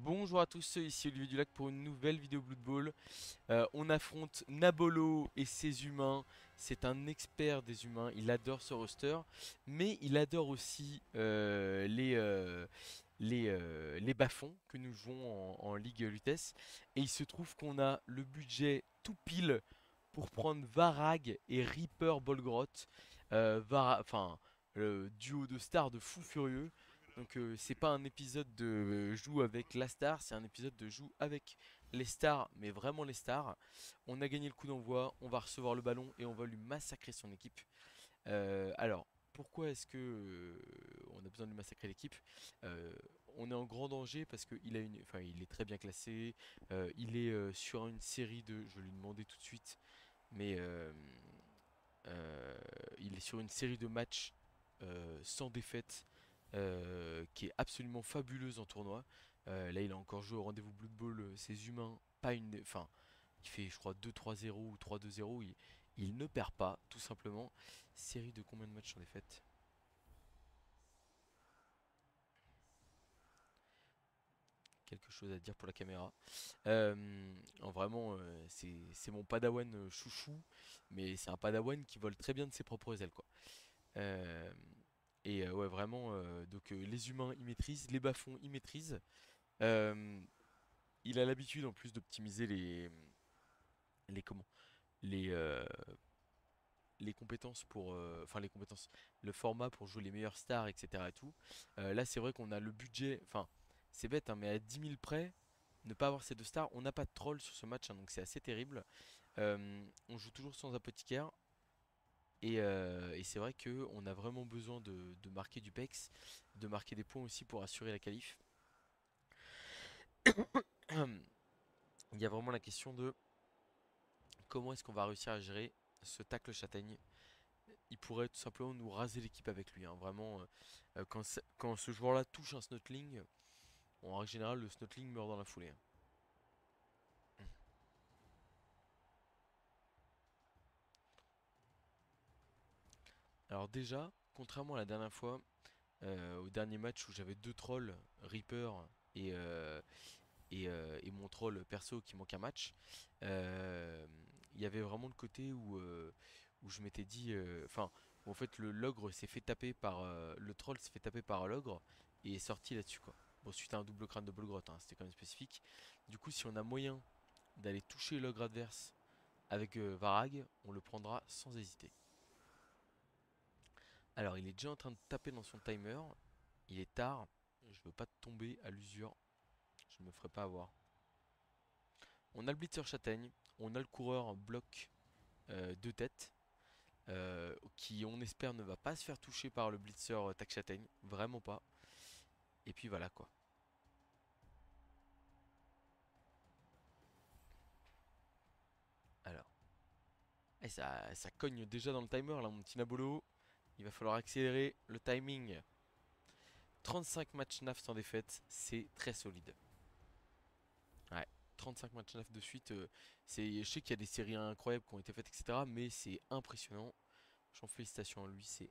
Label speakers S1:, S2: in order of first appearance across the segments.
S1: Bonjour à tous, ici Olivier Dulac pour une nouvelle vidéo Blood Bowl. On affronte Nabolo et ses humains. C'est un expert des humains, il adore ce roster, mais il adore aussi les bas-fonds que nous jouons en Ligue Lutèce. Et il se trouve qu'on a le budget tout pile pour prendre Varag et Reaper Bolgroth. Enfin, le duo de stars de fou furieux. Donc c'est pas un épisode de joue avec la star, c'est un épisode de joue avec les stars, mais vraiment les stars. On a gagné le coup d'envoi, on va recevoir le ballon et on va lui massacrer son équipe. Alors, pourquoi est-ce que on a besoin de lui massacrer l'équipe? Euh, on est en grand danger parce enfin, il est très bien classé. Il est sur une série de, je vais lui demander tout de suite, mais euh, il est sur une série de matchs sans défaite qui est absolument fabuleuse en tournoi. Là, il a encore joué au rendez-vous Blood Bowl, ses humains, pas une. Enfin, il fait, je crois, 2-3-0 ou 3-2-0. Il ne perd pas, tout simplement. Série de combien de matchs sans défaite? Quelque chose à dire pour la caméra. Vraiment, c'est mon padawan chouchou, mais c'est un padawan qui vole très bien de ses propres ailes, quoi. Euh, ouais, vraiment, les humains, il maîtrise, les bas-fonds, il maîtrise. Euh, il a l'habitude en plus d'optimiser les comment, les, euh, les compétences pour, enfin les compétences, le format pour jouer les meilleures stars, etc. et tout. Là, c'est vrai qu'on a le budget, enfin, c'est bête, hein, mais à 10 000 près, ne pas avoir ces deux stars, on n'a pas de troll sur ce match, hein, donc c'est assez terrible. On joue toujours sans apothicaire. Et c'est vrai qu'on a vraiment besoin de marquer du pex, de marquer des points aussi pour assurer la qualif. Il y a vraiment la question de comment est-ce qu'on va réussir à gérer ce tacle châtaigne. Il pourrait tout simplement nous raser l'équipe avec lui, hein. Vraiment, quand ce joueur-là touche un snotling, bon, en règle générale, le snotling meurt dans la foulée, hein. Alors déjà, contrairement à la dernière fois, au dernier match où j'avais deux trolls, Reaper et, euh, et mon troll perso qui manque un match, euh, il y avait vraiment le côté où je m'étais dit, enfin, où en fait l'ogre s'est fait taper par, le troll s'est fait taper par l'ogre et est sorti là-dessus, quoi. Bon, suite à un double crâne de Bolgroth, hein, c'était quand même spécifique. Du coup, si on a moyen d'aller toucher l'ogre adverse avec Varag, on le prendra sans hésiter. Alors, il est déjà en train de taper dans son timer. Il est tard. Je veux pas tomber à l'usure. Je me ferai pas avoir. On a le blitzer châtaigne. On a le coureur bloc de tête. Qui, on espère, ne va pas se faire toucher par le blitzer tac châtaigne. Vraiment pas. Et puis voilà, quoi. Alors. Et ça cogne déjà dans le timer là, mon petit Nabolo. Il va falloir accélérer le timing. 35 matchs NAF sans défaite, c'est très solide. Ouais, 35 matchs NAF de suite. Je sais qu'il y a des séries incroyables qui ont été faites, etc. Mais c'est impressionnant. J'en félicitations à lui, c'est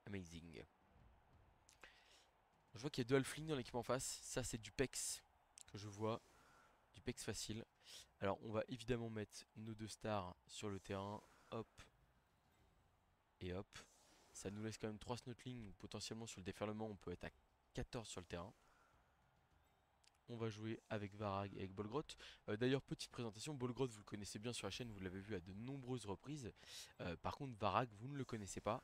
S1: amazing. Je vois qu'il y a deux halflings dans l'équipe en face. Ça, c'est du pex que je vois. Du pex facile. Alors, on va évidemment mettre nos deux stars sur le terrain. Hop et hop. Ça nous laisse quand même 3 snotlings. Donc potentiellement, sur le déferlement, on peut être à 14 sur le terrain. On va jouer avec Varag et avec Bolgroth. D'ailleurs, petite présentation, Bolgroth, vous le connaissez bien sur la chaîne, vous l'avez vu à de nombreuses reprises. Par contre, Varag, vous ne le connaissez pas.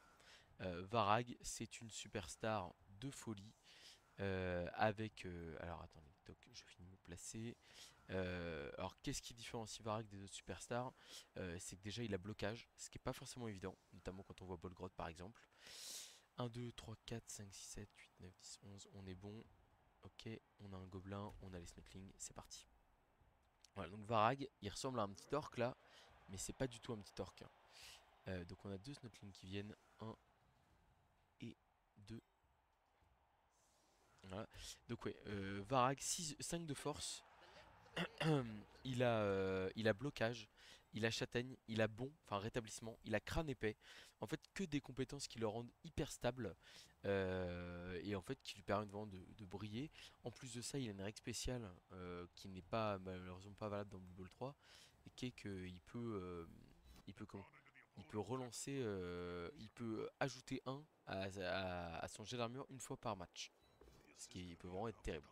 S1: Varag, c'est une superstar de folie. Alors attendez, toc, je finis de me placer. Alors qu'est-ce qui différencie Varag des autres superstars? C'est que déjà il a blocage, ce qui n'est pas forcément évident, notamment quand on voit Bolgroth par exemple. 1, 2, 3, 4, 5, 6, 7, 8, 9, 10, 11, on est bon. Ok, on a un gobelin, on a les snutlings, c'est parti. Voilà, donc Varag, il ressemble à un petit orc là, mais c'est pas du tout un petit orc, hein. Donc on a deux snutlings qui viennent, un et 2. Voilà. Donc ouais, Varag, 5 de force. Il a blocage. il a châtaigne, il a bon, enfin rétablissement, il a crâne épais. En fait, que des compétences qui le rendent hyper stable et en fait qui lui permettent vraiment de briller. En plus de ça, il a une règle spéciale qui n'est pas malheureusement pas valable dans Blue Ball 3 et qui est qu'il peut, il peut comment? Il peut relancer, il peut ajouter un à son jet d'armure une fois par match. Ce qui peut vraiment être terrible.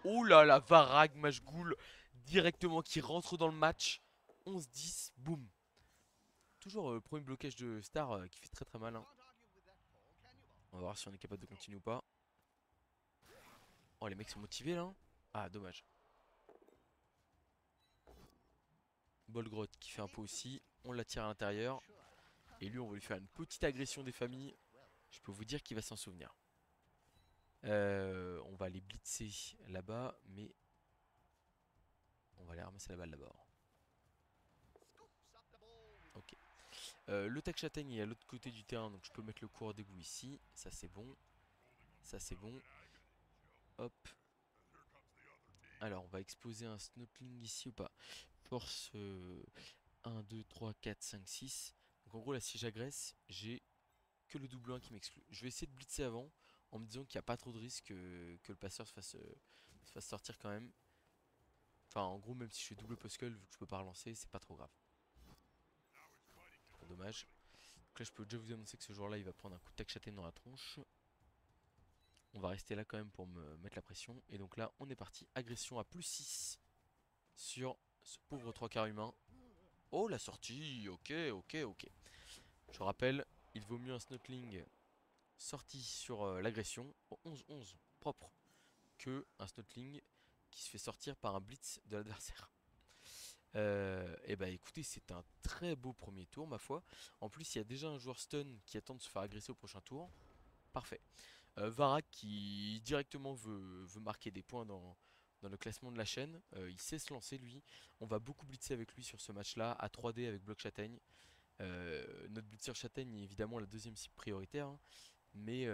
S1: Oh là là, Varag, Mashghoul, directement qui rentre dans le match. 11-10, boum. Toujours premier blocage de Star qui fait très très mal. Hein. On va voir si on est capable de continuer ou pas. Oh, les mecs sont motivés là. Hein. Ah, dommage. Bolgrot qui fait un peu aussi. On l'attire à l'intérieur. Et lui, on va lui faire une petite agression des familles. Je peux vous dire qu'il va s'en souvenir. On va aller blitzer là-bas, mais on va aller ramasser la balle d'abord. Ok. Le tac châtaigne est à l'autre côté du terrain, donc je peux mettre le coureur d'égout ici. Ça c'est bon. Ça c'est bon. Hop. Alors on va exposer un snotling ici ou pas. Force 1, 2, 3, 4, 5, 6. Donc en gros là si j'agresse, j'ai que le double 1 qui m'exclut. Je vais essayer de blitzer avant en me disant qu'il n'y a pas trop de risque que le passeur se fasse sortir quand même. Enfin en gros même si je fais double poscull vu que je peux pas relancer, c'est pas trop grave. Bon, dommage. Donc là je peux déjà vous annoncer que ce joueur là il va prendre un coup de tac châtaigne dans la tronche. On va rester là quand même pour me mettre la pression. Et donc là on est parti. Agression à plus 6 sur ce pauvre 3 quarts humain. Oh la sortie, ok, ok, ok. Je rappelle, il vaut mieux un snotling sorti sur l'agression au 11-11 propre que un snotling qui se fait sortir par un blitz de l'adversaire. Et bah écoutez, c'est un très beau premier tour ma foi. En plus, il y a déjà un joueur stun qui attend de se faire agresser au prochain tour. Parfait. Varag qui directement veut marquer des points dans le classement de la chaîne. Il sait se lancer lui. On va beaucoup blitzer avec lui sur ce match-là à 3D avec bloc châtaigne. Notre blitzer châtaigne est évidemment la deuxième cible prioritaire. Hein, mais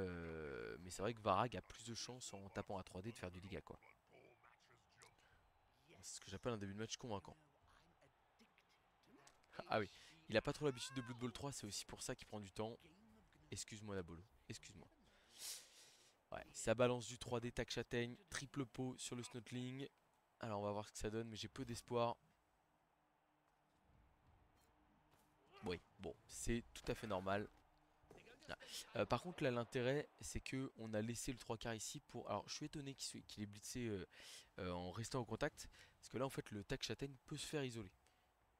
S1: c'est vrai que Varag a plus de chances en tapant à 3D de faire du dégât quoi. C'est ce que j'appelle un début de match convaincant. Ah oui, il a pas trop l'habitude de Blood Bowl 3, c'est aussi pour ça qu'il prend du temps. Excuse-moi la bolo, excuse-moi. Ouais, ça balance du 3D tac châtaigne, triple pot sur le snotling. Alors on va voir ce que ça donne, mais j'ai peu d'espoir. Oui, bon, c'est tout à fait normal. Ah. Par contre là l'intérêt c'est que on a laissé le 3 quarts ici pour... Alors je suis étonné qu'il ait blitzé en restant au contact. Parce que là en fait le tac châtaigne peut se faire isoler.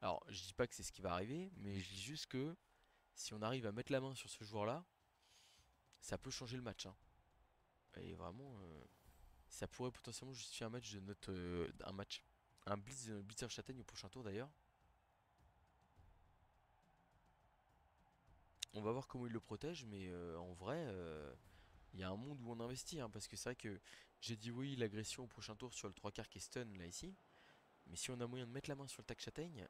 S1: Alors je dis pas que c'est ce qui va arriver, mais je dis juste que si on arrive à mettre la main sur ce joueur là, ça peut changer le match. Hein. Et vraiment, ça pourrait potentiellement justifier un match de notre... un match. Un blitz de notre blitzer châtaigne au prochain tour d'ailleurs. On va voir comment il le protège, mais en vrai, il y a un monde où on investit. Hein, parce que c'est vrai que j'ai dit oui, l'agression au prochain tour sur le 3 quarts qui est stun là ici. Mais si on a moyen de mettre la main sur le tac châtaigne.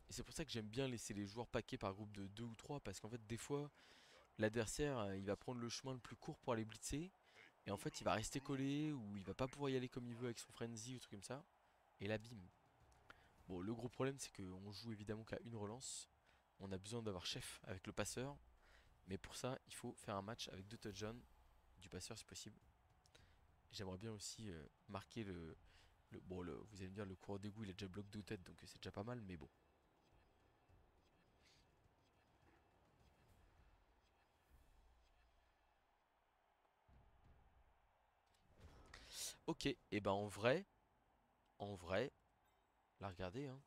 S1: Et c'est pour ça que j'aime bien laisser les joueurs paquer par groupe de 2 ou 3. Parce qu'en fait, des fois, l'adversaire il va prendre le chemin le plus court pour aller blitzer. Et en fait, il va rester collé ou il va pas pouvoir y aller comme il veut avec son frenzy ou truc comme ça. Et là, bim. Bon, le gros problème, c'est qu'on joue évidemment qu'à une relance. On a besoin d'avoir chef avec le passeur. Mais pour ça, il faut faire un match avec deux touchdowns du passeur si possible. J'aimerais bien aussi marquer bon, vous allez me dire, le coureur d'égout, il a déjà bloqué deux têtes, donc c'est déjà pas mal, mais bon. Ok, et ben en vrai, là regardez, hein,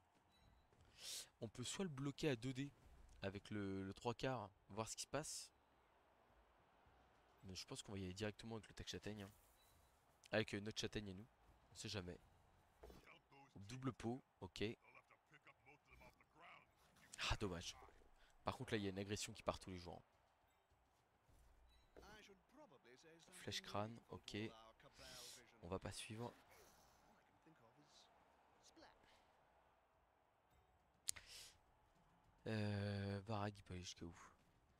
S1: on peut soit le bloquer à 2D avec le 3 quarts, voir ce qui se passe. Mais je pense qu'on va y aller directement avec le tac châtaigne. Hein. Avec notre châtaigne et nous. On sait jamais. Double pot, ok. Ah, dommage. Par contre, là, il y a une agression qui part tous les jours. Hein. Flèche crâne, ok. On va pas suivre. Varag, il peut aller jusqu'à où?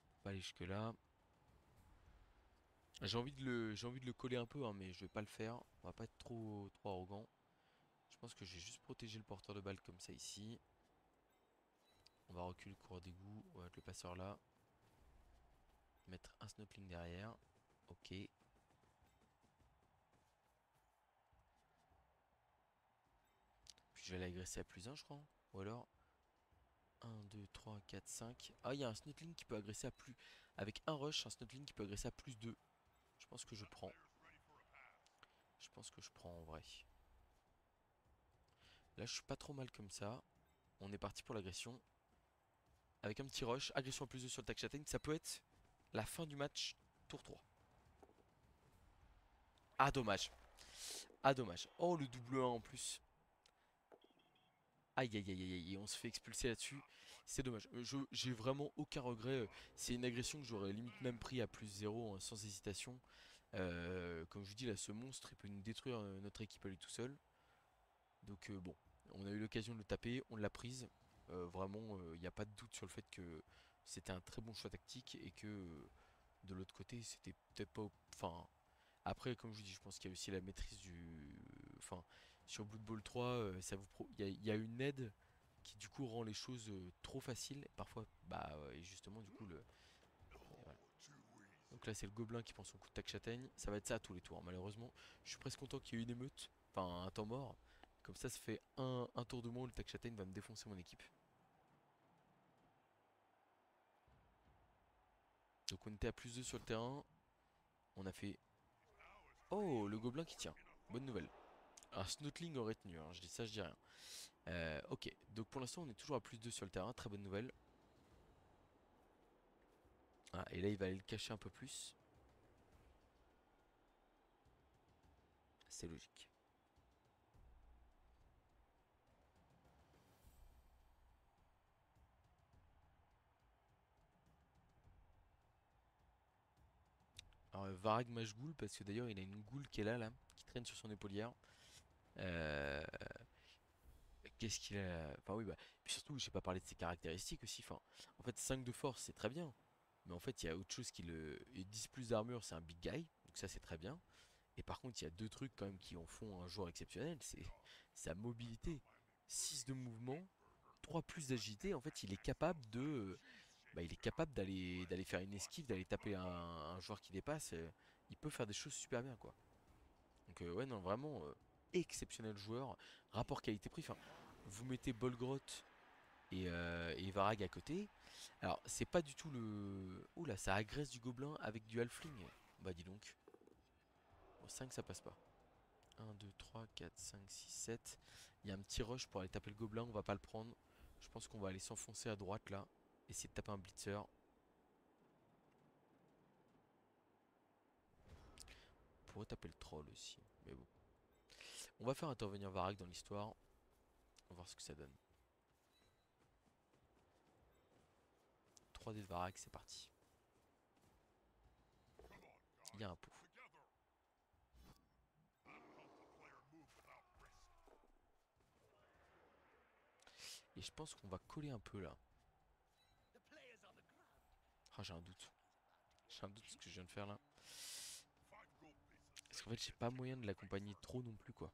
S1: Il peut aller jusque là. J'ai envie de le coller un peu, hein, mais je vais pas le faire. On va pas être trop arrogant. Je pense que je vais juste protéger le porteur de balle comme ça ici. On va reculer le coureur d'égout. On va mettre le passeur là. Mettre un snowpling derrière. Ok. Puis je vais aller agresser à plus un, je crois. Ou alors un, 2, 3, 4, 5. Ah, il y a un snotling qui peut agresser à plus. Avec un rush, un snotling qui peut agresser à plus 2. Je pense que je prends. Je pense que je prends en vrai. Là, je suis pas trop mal comme ça. On est parti pour l'agression. Avec un petit rush, agression à plus 2 sur le Tac Châtaigne. Ça peut être la fin du match, tour 3. Ah, dommage. Ah, dommage. Oh, le double 1 en plus. Aïe aïe aïe aïe aïe, et on se fait expulser là-dessus. C'est dommage. J'ai vraiment aucun regret. C'est une agression que j'aurais limite même pris à plus 0 sans hésitation. Comme je vous dis là, ce monstre il peut nous détruire notre équipe à lui tout seul. Donc bon, on a eu l'occasion de le taper, on l'a prise. Vraiment, il n'y a pas de doute sur le fait que c'était un très bon choix tactique et que de l'autre côté, c'était peut-être pas. Enfin, après, comme je vous dis, je pense qu'il y a aussi la maîtrise du. Enfin, sur Blood Bowl 3, il y a une aide qui du coup rend les choses trop faciles. Et parfois, bah, et justement, du coup, voilà. Donc là, c'est le gobelin qui prend son coup de tac châtaigne. Ça va être ça à tous les tours, malheureusement. Je suis presque content qu'il y ait une émeute, enfin un temps mort. Comme ça fait un tour de moins où le tac châtaigne va me défoncer mon équipe. Donc on était à plus 2 sur le terrain. On a fait. Oh, le gobelin qui tient. Bonne nouvelle. Un snotling aurait tenu, hein. Je dis ça, je dis rien. Ok, donc pour l'instant on est toujours à plus 2 sur le terrain, très bonne nouvelle. Ah, et là il va aller le cacher un peu plus. C'est logique. Alors Varag Mashgoul, parce que d'ailleurs il a une goule qui est là, qui traîne sur son épaulière. Euh, Qu'est-ce qu'il a. Enfin oui, bah. Puis surtout, j'ai pas parlé de ses caractéristiques aussi. Enfin, en fait, 5 de force, c'est très bien. Mais en fait, il y a autre chose qui le. Et 10 plus d'armure, c'est un big guy. Donc ça, c'est très bien. Et par contre, il y a deux trucs quand même qui en font un joueur exceptionnel. C'est sa mobilité. 6 de mouvement, 3 plus d'agilité. En fait, il est capable de. Bah, il est capable d'aller faire une esquive, d'aller taper un joueur qui dépasse. Il peut faire des choses super bien, quoi. Donc ouais, non, vraiment exceptionnel joueur. Rapport qualité-prix. Enfin, vous mettez Bolgrot et Varag à côté. Alors, c'est pas du tout le. Oula, ça agresse du gobelin avec du halfling. Bah, dis donc. Bon, 5, ça passe pas. 1, 2, 3, 4, 5, 6, 7. Il y a un petit rush pour aller taper le gobelin. On va pas le prendre. Je pense qu'on va aller s'enfoncer à droite là. Essayer de taper un blitzer. On pourrait taper le troll aussi. Mais bon. On va faire intervenir Varag dans l'histoire. On va voir ce que ça donne. 3D de Varag, c'est parti. Il y a un pot. Et je pense qu'on va coller un peu là. Ah, j'ai un doute. J'ai un doute de ce que je viens de faire là. Parce qu'en fait, j'ai pas moyen de l'accompagner trop non plus, quoi.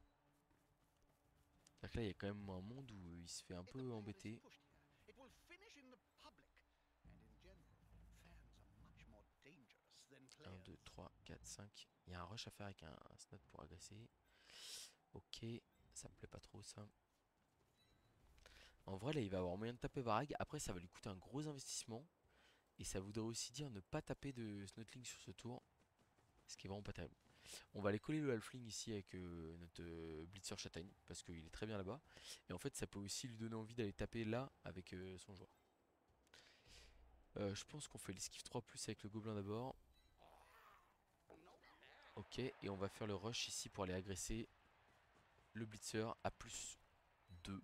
S1: C'est-à-dire que là, il y a quand même un monde où il se fait un peu embêter. 1, 2, 3, 4, 5. Il y a un rush à faire avec un snot pour agresser. Ok, ça me plaît pas trop ça. En vrai, là, il va avoir moyen de taper Varag. Après, ça va lui coûter un gros investissement. Et ça voudrait aussi dire ne pas taper de snotling sur ce tour. Ce qui est vraiment pas terrible. On va aller coller le halfling ici avec notre blitzer châtaigne. Parce qu'il est très bien là-bas. Et en fait, ça peut aussi lui donner envie d'aller taper là avec son joueur. Je pense qu'on fait l'esquive 3 plus avec le gobelin d'abord. Ok, et on va faire le rush ici pour aller agresser le blitzer à plus 2.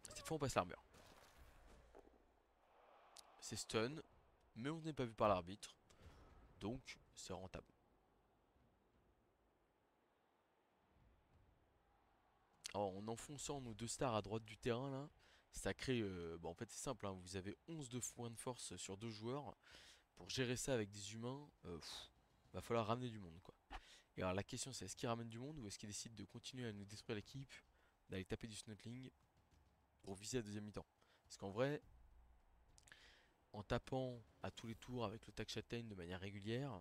S1: Cette fois on passe l'armure. C'est stun, mais on n'est pas vu par l'arbitre. Donc c'est rentable. Alors, en enfonçant nos deux stars à droite du terrain là, Ça crée, bah, en fait c'est simple, hein, vous avez 11 de points de force sur 2 joueurs. Pour gérer ça avec des humains, va falloir ramener du monde quoi. Et alors la question c'est est-ce qu'ils ramènent du monde ou est-ce qu'ils décident de continuer à nous détruire l'équipe, d'aller taper du snotling pour viser la deuxième mi-temps. Parce qu'en vrai, en tapant à tous les tours avec le tag châtaigne de manière régulière,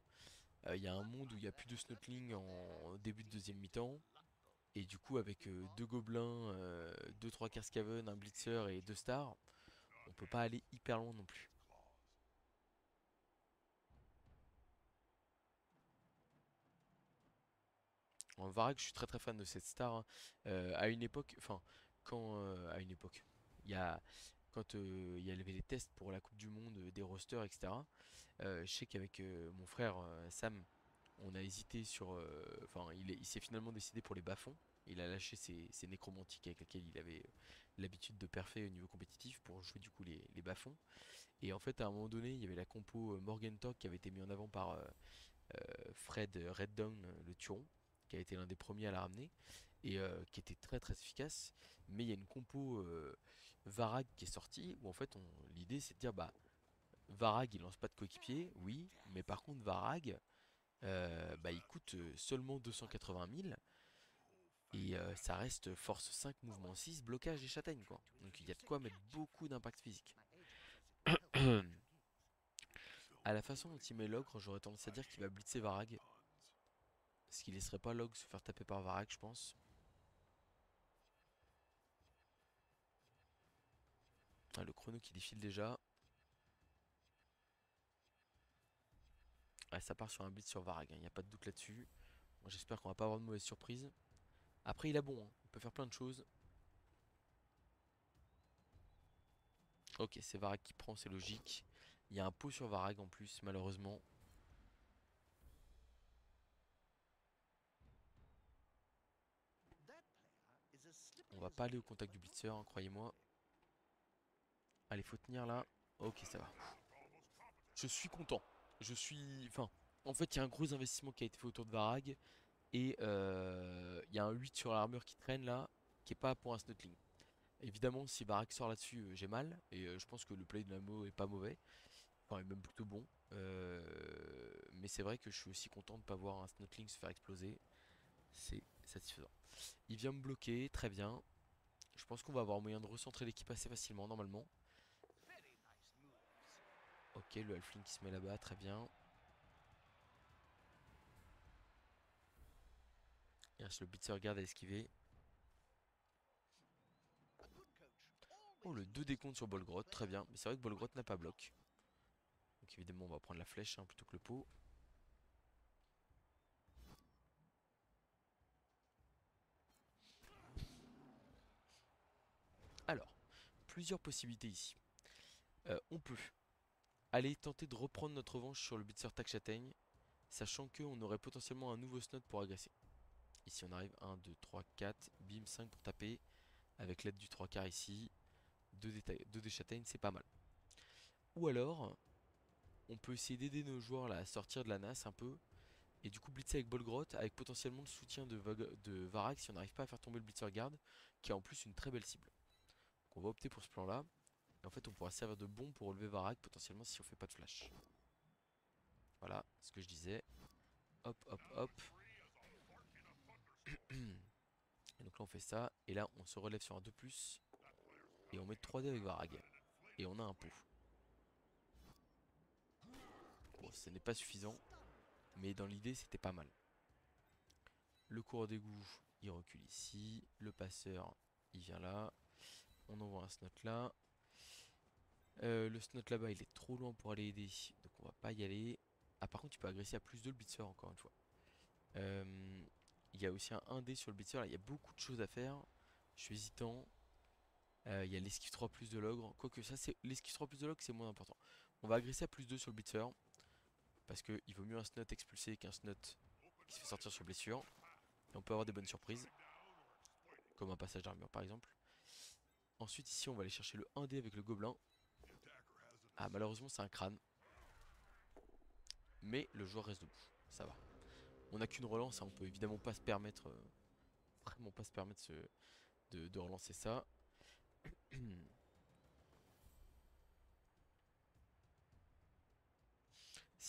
S1: il y a un monde où il n'y a plus de snotling en début de deuxième mi-temps. Et du coup avec deux gobelins, deux trois Carscaven, un blitzer et deux stars, on peut pas aller hyper loin non plus. En Varag, je suis très très fan de cette star, hein. À une époque, enfin, quand à une époque, il y a quand il y avait les tests pour la Coupe du Monde, des rosters, etc. Je sais qu'avec mon frère Sam, on a hésité sur, enfin, il s'est finalement décidé pour les bas-fonds. Il a lâché ses nécromantiques avec lesquels il avait l'habitude de perfer au niveau compétitif pour jouer du coup les bas-fonds. Et en fait, à un moment donné, il y avait la compo Morgenthau qui avait été mis en avant par Fred Reddown, le Turon, qui a été l'un des premiers à la ramener et qui était très très efficace. Mais il y a une compo Varag qui est sortie où en fait l'idée c'est de dire bah Varag il lance pas de coéquipier, oui, mais par contre Varag bah, il coûte seulement 280 000 et ça reste force 5, mouvement 6, blocage des châtaignes quoi. Donc il y a de quoi mettre beaucoup d'impact physique. À la façon dont il met l'ogre, j'aurais tendance à dire qu'il va blitzer Varag. Ce qui laisserait pas Log se faire taper par Varag, je pense. Ah, le chrono qui défile déjà. Ah, ça part sur un blitz sur Varag, il n'y a pas de doute là-dessus. Bon, j'espère qu'on va pas avoir de mauvaise surprise. Après, il a bon, hein, il peut faire plein de choses. Ok, c'est Varag qui prend, c'est logique. Il y a un pot sur Varag en plus, malheureusement. On va pas aller au contact du blitzer, hein, croyez-moi. Allez, faut tenir là. Ok, ça va. Je suis content. Je suis... Enfin, en fait, il y a un gros investissement qui a été fait autour de Varag. Et il y a un 8 sur l'armure qui traîne là, qui est pas pour un snotling. Évidemment, si Barak sort là-dessus, j'ai mal. Et je pense que le play de Namo est pas mauvais. Enfin, est même plutôt bon. Mais c'est vrai que je suis aussi content de ne pas voir un Snotling se faire exploser. C'est satisfaisant. Il vient me bloquer, très bien. Je pense qu'on va avoir moyen de recentrer l'équipe assez facilement, normalement. Ok, le Halfling qui se met là-bas, très bien. Il reste le Blitzer garde à esquiver. Oh, le 2 décompte sur Bolgrot, très bien. Mais c'est vrai que Bolgrot n'a pas bloc. Donc évidemment, on va prendre la flèche hein, plutôt que le pot. Alors, plusieurs possibilités ici. On peut aller tenter de reprendre notre revanche sur le Blitzer Tac Châtaigne, sachant qu'on aurait potentiellement un nouveau snot pour agresser. Ici on arrive 1, 2, 3, 4, bim 5 pour taper, avec l'aide du 3 quarts ici, 2 des châtaignes c'est pas mal. Ou alors, on peut essayer d'aider nos joueurs là, à sortir de la nasse un peu, et du coup blitzer avec Bolgrot, avec potentiellement le soutien de Varag si on n'arrive pas à faire tomber le Blitzer Guard, qui a en plus une très belle cible. Donc on va opter pour ce plan là, et en fait on pourra servir de bombe pour relever Varag potentiellement si on fait pas de flash. Voilà ce que je disais. Hop, hop, hop. Et donc là on fait ça, et là on se relève sur un 2+, et on met 3D avec Varag. Et on a un pot. Bon, ce n'est pas suffisant, mais dans l'idée c'était pas mal. Le coureur d'égout, il recule ici. Le passeur, il vient là. On envoie un snot là. Le snot là-bas, il est trop loin pour aller aider, donc on va pas y aller. Ah, par contre, tu peux agresser à plus 2 le blitzer encore une fois. Il y a aussi un 1D sur le blitzer, là, il y a beaucoup de choses à faire. Je suis hésitant. Il y a l'esquive 3 plus de l'ogre. Quoique ça, c'est l'esquive 3 plus de l'ogre, c'est moins important. On va agresser à plus 2 sur le blitzer. Parce qu'il vaut mieux un snot expulsé qu'un snot qui se fait sortir sur blessure. Et on peut avoir des bonnes surprises. Comme un passage d'armure par exemple. Ensuite ici on va aller chercher le 1D avec le gobelin. Ah malheureusement c'est un crâne. Mais le joueur reste debout. Ça va. On n'a qu'une relance, hein, on peut évidemment pas se permettre. Vraiment pas se permettre de relancer ça.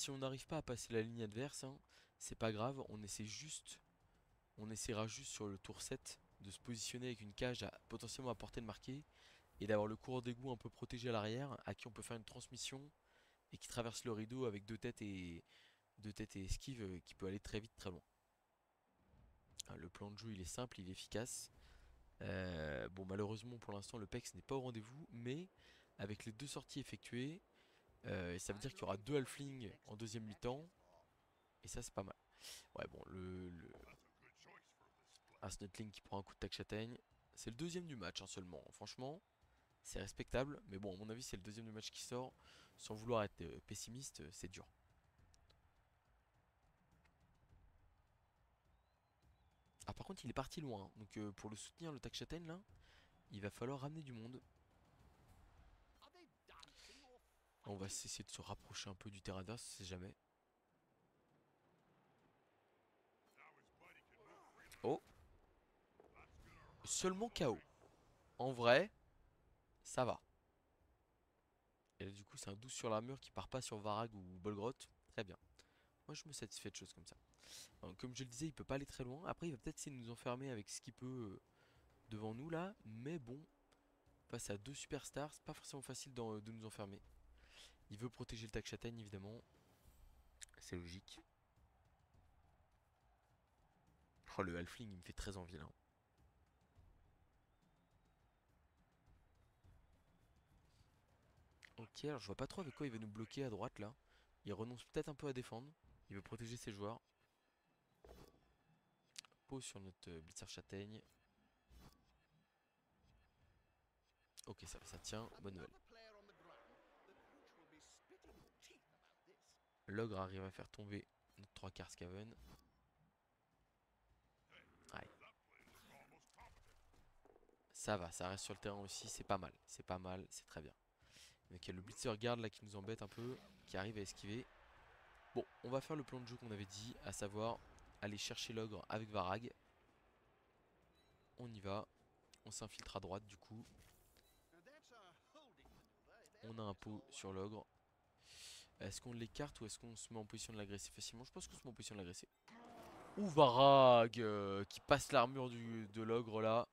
S1: Si on n'arrive pas à passer la ligne adverse, hein, c'est pas grave, on essaiera juste sur le tour 7 de se positionner avec une cage potentiellement à portée de marquer et d'avoir le coureur d'égout un peu protégé à l'arrière, à qui on peut faire une transmission et qui traverse le rideau avec deux têtes et esquive qui peut aller très vite très loin. Le plan de jeu il est simple, il est efficace. Bon malheureusement pour l'instant le PEX n'est pas au rendez-vous, mais avec les deux sorties effectuées, ça veut dire qu'il y aura deux halflings en deuxième mi-temps, et ça c'est pas mal. Ouais bon un Snotling qui prend un coup de tac châtaigne, c'est le deuxième du match hein, seulement, franchement c'est respectable, mais bon à mon avis c'est le deuxième du match qui sort, sans vouloir être pessimiste, c'est dur. Ah par contre il est parti loin, hein. Donc pour le soutenir le tac châtaigne là, il va falloir ramener du monde. On va essayer de se rapprocher un peu du terrain adverse, on sait jamais. Oh, seulement KO. En vrai, ça va. Et là, du coup, c'est un 12 sur l'armure qui part pas sur Varag ou Bolgrot. Très bien. Moi, je me satisfais de choses comme ça. Donc, comme je le disais, il peut pas aller très loin. Après, il va peut-être essayer de nous enfermer avec ce qu'il peut devant nous là. Mais bon, face à deux superstars, c'est pas forcément facile de nous enfermer. Il veut protéger le tac châtaigne, évidemment. C'est logique. Oh, le halfling, il me fait très envie là. Ok, alors je vois pas trop avec quoi il va nous bloquer à droite là. Il renonce peut-être un peu à défendre. Il veut protéger ses joueurs. Pause sur notre blitzer châtaigne. Ok, ça tient. Bonne nouvelle. L'ogre arrive à faire tomber notre 3 quarts Skaven. Aïe. Ça va, ça reste sur le terrain aussi. C'est pas mal. C'est pas mal. C'est très bien. Donc il y a le blitzer garde là qui nous embête un peu. Qui arrive à esquiver. Bon, on va faire le plan de jeu qu'on avait dit. À savoir aller chercher l'ogre avec Varag. On y va. On s'infiltre à droite du coup. On a un pot sur l'ogre. Est-ce qu'on l'écarte ou est-ce qu'on se met en position de l'agresser facilement? Je pense qu'on se met en position de l'agresser. Ouh, Varag qui passe l'armure de l'ogre là.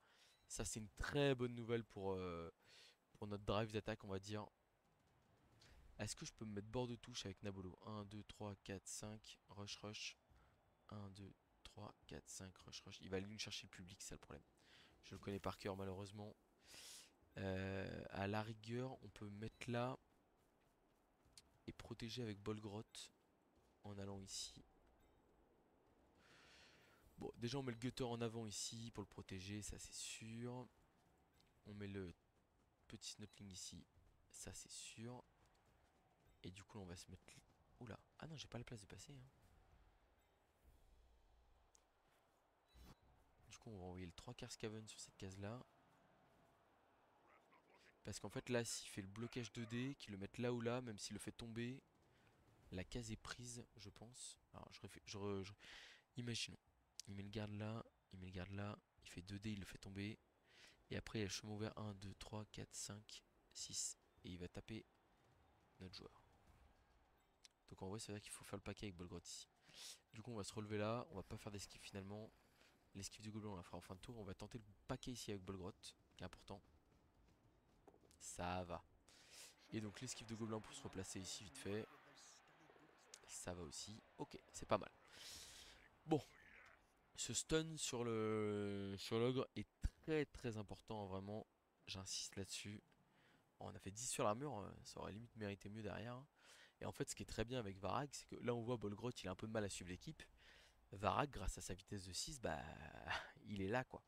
S1: Ça c'est une très bonne nouvelle pour notre drive d'attaque on va dire. Est-ce que je peux me mettre bord de touche avec Nabolo? 1, 2, 3, 4, 5, rush rush. 1, 2, 3, 4, 5, rush rush. Il va aller nous chercher le public, c'est ça le problème. Je le connais par cœur malheureusement. À la rigueur, on peut mettre là et protéger avec Bolgrot en allant ici. Bon, déjà on met le gutter en avant ici pour le protéger, ça c'est sûr. On met le petit snotling ici, ça c'est sûr. Et du coup on va se mettre... Oula, ah non j'ai pas la place de passer hein. Du coup on va envoyer le 3 quarts Skaven sur cette case là. Parce qu'en fait là s'il fait le blocage 2D, qu'il le mette là ou là, même s'il le fait tomber, la case est prise je pense. Alors imaginons, il met le garde là, il met le garde là, il fait 2D, il le fait tomber. Et après il y a le chemin ouvert 1, 2, 3, 4, 5, 6. Et il va taper notre joueur. Donc en vrai c'est vrai qu'il faut faire le paquet avec Bolgrot ici. Du coup on va se relever là, on va pas faire d'esquive finalement. L'esquive du gobelin on la fera en fin de tour. On va tenter le paquet ici avec Bolgrot, qui est important. Ça va. Et donc l'esquive de gobelin pour se replacer ici vite fait. Ça va aussi. Ok, c'est pas mal. Bon, ce stun sur l'ogre est très très important, vraiment. J'insiste là-dessus. On a fait 10 sur l'armure, ça aurait limite mérité mieux derrière. Et en fait, ce qui est très bien avec Varag, c'est que là on voit Bolgrot, il a un peu de mal à suivre l'équipe. Varag, grâce à sa vitesse de 6, bah, il est là quoi.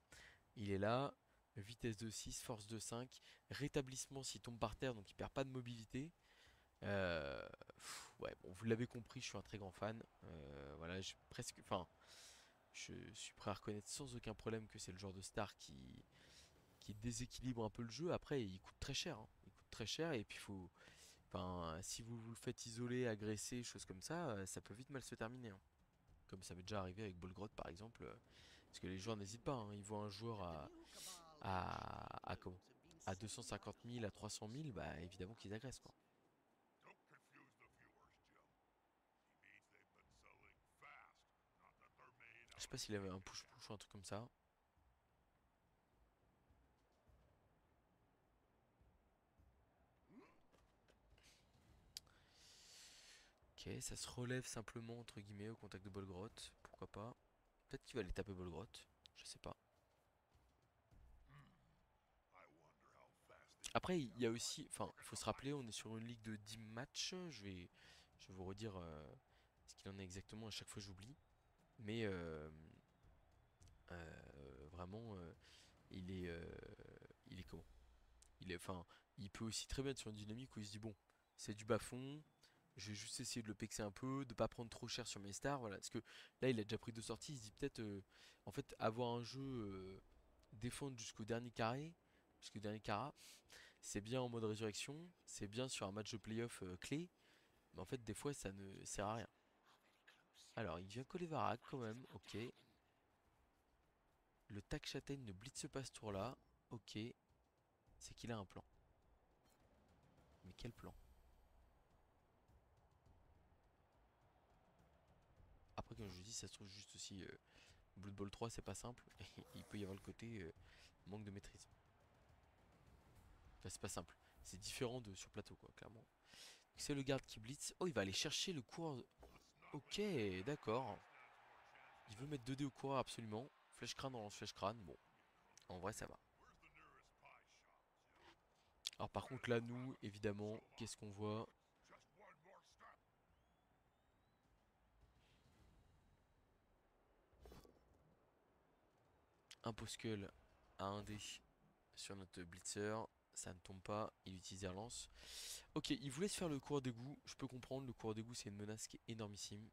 S1: Il est là, vitesse de 6, force de 5, rétablissement s'il tombe par terre, donc il perd pas de mobilité. Ouais, bon, vous l'avez compris, je suis un très grand fan. Voilà, je suis prêt à reconnaître sans aucun problème que c'est le genre de star qui déséquilibre un peu le jeu. Après, il coûte très cher, hein. Il coûte très cher et puis enfin, si vous le faites isoler, agresser, choses comme ça peut vite mal se terminer, hein. Comme ça m'est déjà arrivé avec Bolgrot par exemple. Parce que les joueurs n'hésitent pas, hein. Ils voient un joueur comment? À 250 000, à 300 000, bah évidemment qu'ils agressent quoi. Je sais pas s'il avait un push-push ou un truc comme ça. Ok, ça se relève simplement entre guillemets au contact de Bolgrot. Pourquoi pas. Peut-être qu'il va aller taper Bolgrot. Je sais pas. Après, il y a aussi, enfin, il faut se rappeler, on est sur une ligue de 10 matchs. Je vais vous redire ce qu'il en est exactement. À chaque fois, j'oublie. Mais vraiment, il est, euh, il est comment? Enfin, il peut aussi très bien être sur une dynamique où il se dit bon, c'est du bas-fond. Je vais juste essayer de le pexer un peu, de pas prendre trop cher sur mes stars, voilà. Parce que là, il a déjà pris deux sorties. Il se dit peut-être, en fait, avoir un jeu défendre jusqu'au dernier carré, jusqu'au dernier carat. C'est bien en mode résurrection, c'est bien sur un match de playoff clé, mais en fait des fois ça ne sert à rien. Alors il vient coller Varag quand même, ok. Le tac châtaigne ne blitz pas ce tour là, ok. C'est qu'il a un plan. Mais quel plan? Après comme je vous dis, ça se trouve juste aussi Blood Bowl 3 c'est pas simple, et il peut y avoir le côté manque de maîtrise. Enfin c'est pas simple, c'est différent de sur plateau quoi, clairement. C'est le garde qui blitz, oh il va aller chercher le coureur. Ok, d'accord. Il veut mettre 2D au coureur absolument. Flèche crâne dans flèche crâne, bon. En vrai, ça va. Alors par contre là, nous, évidemment, qu'est-ce qu'on voit? Un Poskull à 1D sur notre Blitzer. Ça ne tombe pas, il utilise Air Lance. Ok, il voulait se faire le coureur d'égout. Je peux comprendre, le coureur d'égout c'est une menace qui est énormissime.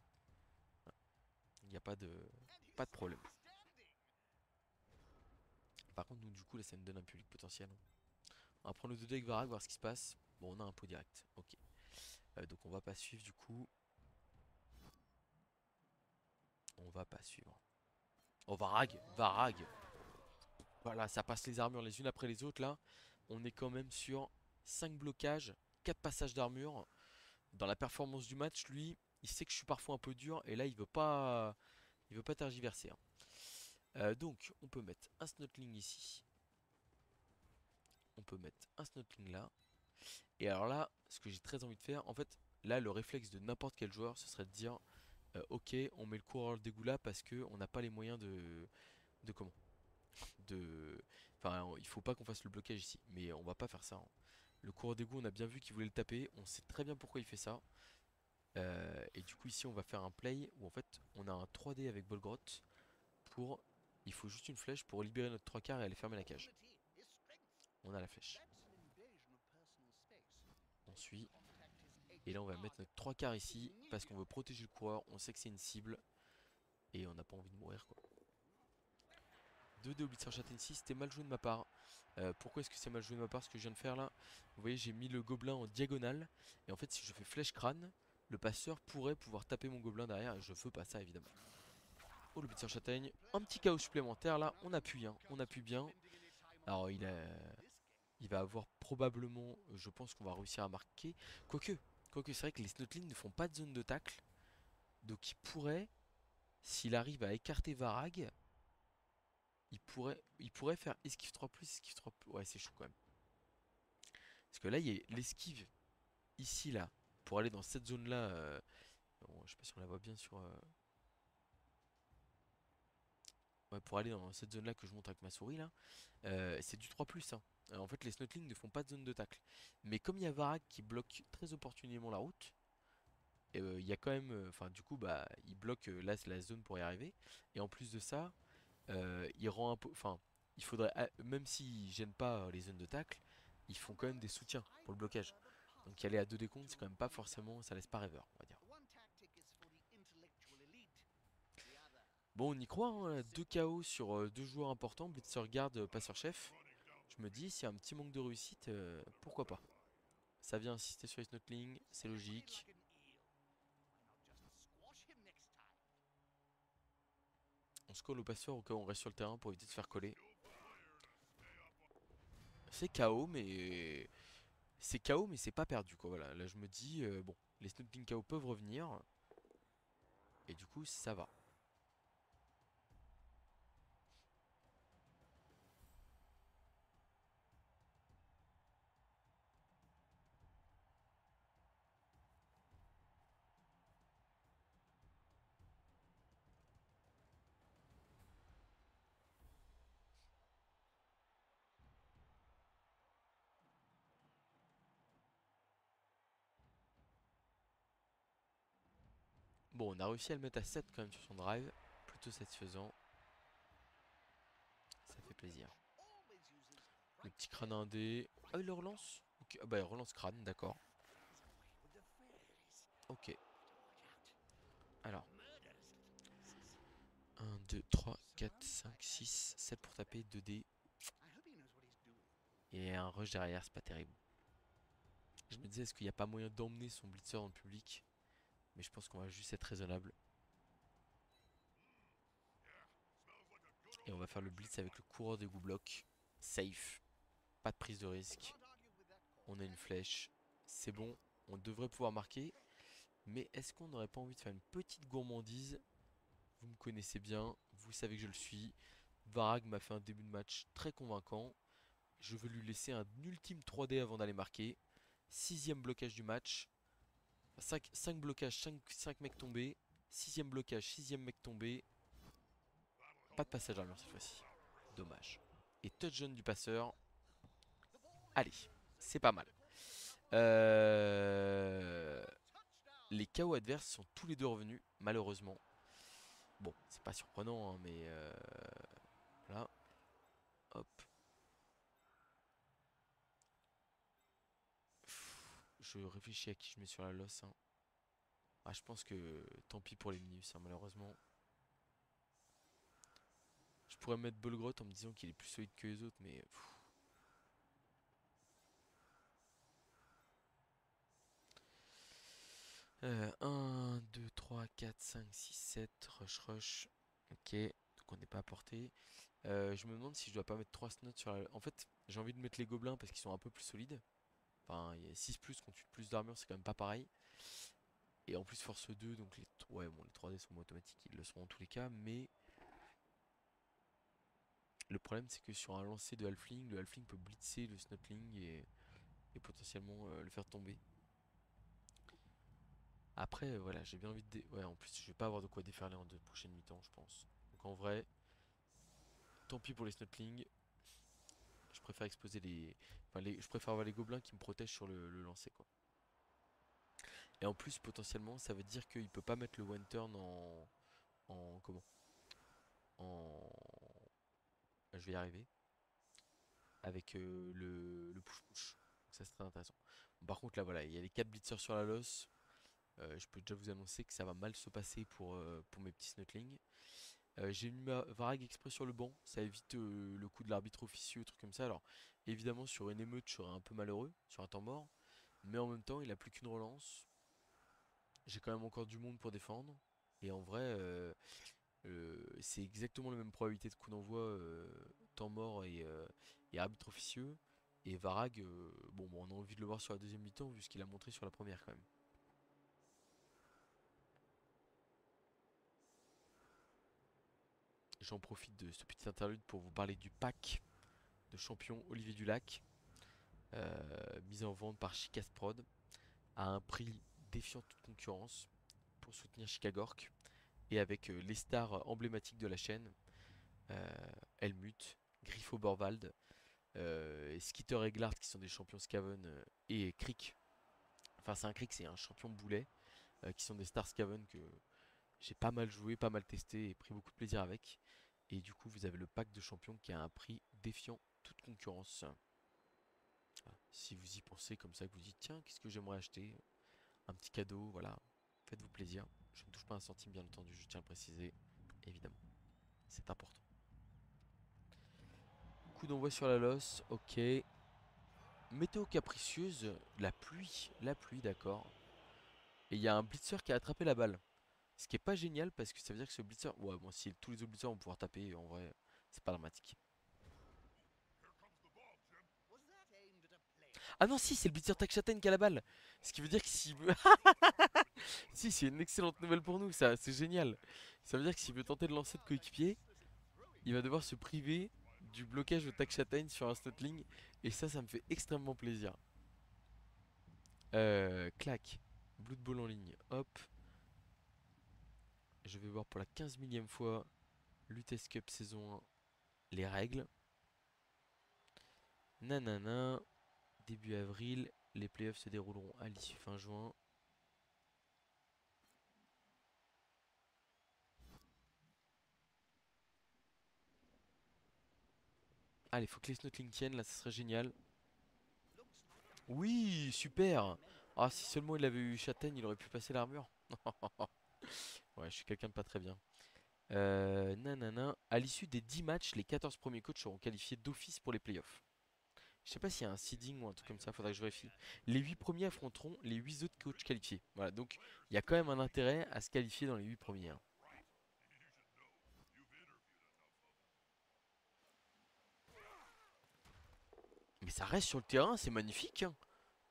S1: Il n'y a pas de problème. Par contre, nous, du coup, là, ça nous donne un public potentiel. On va prendre le 2D avec Varag, voir ce qui se passe. Bon, on a un pot direct. Ok. Donc, on va pas suivre, du coup. On va pas suivre. Oh, Varag! Varag! Voilà, ça passe les armures les unes après les autres là. On est quand même sur 5 blocages, 4 passages d'armure. Dans la performance du match, lui, il sait que je suis parfois un peu dur et là il veut pas tergiverser, hein. Donc, on peut mettre un Snotling ici. On peut mettre un Snotling là. Et alors là, ce que j'ai très envie de faire, en fait, là, le réflexe de n'importe quel joueur, ce serait de dire, ok, on met le coureur d'égout là parce que on n'a pas les moyens de comment? De, enfin, il faut pas qu'on fasse le blocage ici, mais on va pas faire ça, hein. Le coureur d'égout, on a bien vu qu'il voulait le taper. On sait très bien pourquoi il fait ça. Et du coup, ici, on va faire un play où en fait, on a un 3D avec Bolgrot pour. Il faut juste une flèche pour libérer notre 3 quarts et aller fermer la cage. On a la flèche. On suit. Et là, on va mettre notre 3 quarts ici parce qu'on veut protéger le coureur. On sait que c'est une cible et on n'a pas envie de mourir quoi. 2D au Blitzer Châtain ici, c'était mal joué de ma part. Pourquoi est-ce que c'est mal joué de ma part ce que je viens de faire là? Vous voyez, j'ai mis le gobelin en diagonale. Et en fait, si je fais flèche crâne, le passeur pourrait pouvoir taper mon gobelin derrière. Et je veux pas ça évidemment. Oh, le Blitzer Châtaigne. Un petit chaos supplémentaire là. On appuie, hein. On appuie bien. Alors, il va avoir probablement. Je pense qu'on va réussir à marquer. Quoique, c'est vrai que les Snotlings ne font pas de zone de tacle. Donc, il pourrait, s'il arrive à écarter Varag, il pourrait faire esquive 3 plus, esquive 3 plus. Ouais, c'est chaud quand même. Parce que là, il y a l'esquive ici, là, pour aller dans cette zone-là. Bon, je sais pas si on la voit bien sur. Ouais, pour aller dans cette zone-là que je monte avec ma souris, là. C'est du 3 plus, hein. En fait, les Snotlings ne font pas de zone de tacle. Mais comme il y a Varag qui bloque très opportunément la route, il y a quand même. Enfin, du coup, bah, il bloque là, c'est la zone pour y arriver. Et en plus de ça, il rend un peu. Enfin, il faudrait. Même s'ils gênent pas les zones de tacle, ils font quand même des soutiens pour le blocage. Donc y aller à 2 décomptes, c'est quand même pas forcément. Ça laisse pas rêveur, on va dire. Bon, on y croit, hein, 2 KO sur 2 joueurs importants, Blitzer garde, passeur chef. Je me dis, s'il y a un petit manque de réussite, pourquoi pas. Ça vient insister sur les Snotling, c'est logique. On se colle au passeur au cas où on reste sur le terrain pour éviter de se faire coller. C'est KO, mais c'est pas perdu quoi. Voilà, là je me dis bon, les Snotling KO peuvent revenir et du coup ça va. Bon, on a réussi à le mettre à 7 quand même sur son drive. Plutôt satisfaisant. Ça fait plaisir. Le petit crâne indé. Ah, il le relance? Ok. Ah bah, il relance crâne, d'accord. Ok. Alors. 1, 2, 3, 4, 5, 6, 7 pour taper, 2 dés. Et un rush derrière, c'est pas terrible. Je me disais, est-ce qu'il n'y a pas moyen d'emmener son blitzer dans le public? Mais je pense qu'on va juste être raisonnable. Et on va faire le blitz avec le coureur des goûts blocs. Safe. Pas de prise de risque. On a une flèche. C'est bon. On devrait pouvoir marquer. Mais est-ce qu'on n'aurait pas envie de faire une petite gourmandise? Vous me connaissez bien. Vous savez que je le suis. Varag m'a fait un début de match très convaincant. Je veux lui laisser un ultime 3D avant d'aller marquer. 6ème blocage du match. 5 blocages, 5 mecs tombés. 6ème blocage, 6ème mec tombé. Pas de passage armure cette fois-ci. Dommage. Et touchdown du passeur. Allez, c'est pas mal. Les KO adverses sont tous les deux revenus, malheureusement. Bon, c'est pas surprenant, hein, mais voilà. Hop. Je réfléchis à qui je mets sur la losse. Hein. Ah, je pense que tant pis pour les minus, hein, malheureusement. Je pourrais mettre Bolgrot en me disant qu'il est plus solide que les autres, mais... 1, 2, 3, 4, 5, 6, 7, rush. Ok, donc on n'est pas à portée. Je me demande si je dois pas mettre 3 snots sur la... En fait, j'ai envie de mettre les gobelins parce qu'ils sont un peu plus solides. Enfin, il y a 6 plus contre 8 plus d'armure, c'est quand même pas pareil. Et en plus force 2, donc les... Ouais, bon, les 3D sont automatiques, ils le seront en tous les cas, mais... Le problème, c'est que sur un lancer de halfling, le halfling peut blitzer le snotling et potentiellement le faire tomber. Après, voilà, j'ai bien envie de... Ouais, en plus, je vais pas avoir de quoi déferler en 2 prochaines mi-temps, je pense. Donc en vrai, tant pis pour les snotlings. Je préfère exposer les... Enfin, je préfère avoir les gobelins qui me protègent sur le lancer, quoi. Et en plus, potentiellement, ça veut dire qu'il peut pas mettre le one turn en... Comment? En... Je vais y arriver. Avec le push-push. Donc ça, c'est très intéressant. Bon, par contre, là, voilà, il y a les 4 blitzers sur la losse. Je peux déjà vous annoncer que ça va mal se passer pour mes petits snotlings. J'ai mis ma Varag exprès sur le banc, ça évite le coup de l'arbitre officieux, truc comme ça. Alors évidemment sur une émeute je serais un peu malheureux, sur un temps mort, mais en même temps il a plus qu'une relance. J'ai quand même encore du monde pour défendre. Et en vrai c'est exactement la même probabilité de coup d'envoi temps mort et arbitre officieux. Et Varag, bon, on a envie de le voir sur la deuxième mi-temps vu ce qu'il a montré sur la première quand même. J'en profite de ce petit interlude pour vous parler du pack de champion Olivier Dulac, mis en vente par Chicasprod à un prix défiant toute concurrence pour soutenir Chicagork et avec les stars emblématiques de la chaîne, Helmut, Griffo Borvald, Skitter Eglard qui sont des champions Skaven et Krieg. Enfin c'est un Krieg, c'est un champion boulet qui sont des stars Skaven que j'ai pas mal joué, pas mal testé et pris beaucoup de plaisir avec. Et du coup vous avez le pack de champions qui a un prix défiant toute concurrence. Si vous y pensez comme ça, que vous dites tiens, qu'est-ce que j'aimerais acheter? Un petit cadeau, voilà. Faites-vous plaisir. Je ne touche pas un centime, bien entendu, je tiens à le préciser, évidemment. C'est important. Coup d'envoi sur la losse, ok. Météo capricieuse, la pluie, d'accord. Et il y a un blitzer qui a attrapé la balle. Ce qui est pas génial parce que ça veut dire que ce blitzer. Ouais, bon, si tous les autres blitzers vont pouvoir taper, en vrai, c'est pas dramatique. Ah non, si, c'est le blitzer Takchaten qui a la balle. Ce qui veut dire que s'il veut. Si, c'est une excellente nouvelle pour nous, ça, c'est génial. Ça veut dire que s'il veut tenter de lancer de coéquipier, il va devoir se priver du blocage de Takchaten sur un snotling. Et ça me fait extrêmement plaisir. Clac. Blood Bowl en ligne. Hop. Je vais voir pour la 15 millième fois l'UTS Cup saison 1 les règles. Nanana. Début avril. Les playoffs se dérouleront à l'issue fin juin. Allez, faut que les Snotling tiennent, là, ça serait génial. Oui, super. Ah, si seulement il avait eu Châtaigne, il aurait pu passer l'armure. Ouais, je suis quelqu'un de pas très bien. Nanana. À l'issue des 10 matchs, les 14 premiers coachs seront qualifiés d'office pour les playoffs. Je sais pas s'il y a un seeding ou un truc comme ça, faudrait que je vérifie. Les 8 premiers affronteront les 8 autres coachs qualifiés. Voilà, donc il y a quand même un intérêt à se qualifier dans les 8 premiers, hein. Mais ça reste sur le terrain, c'est magnifique, hein.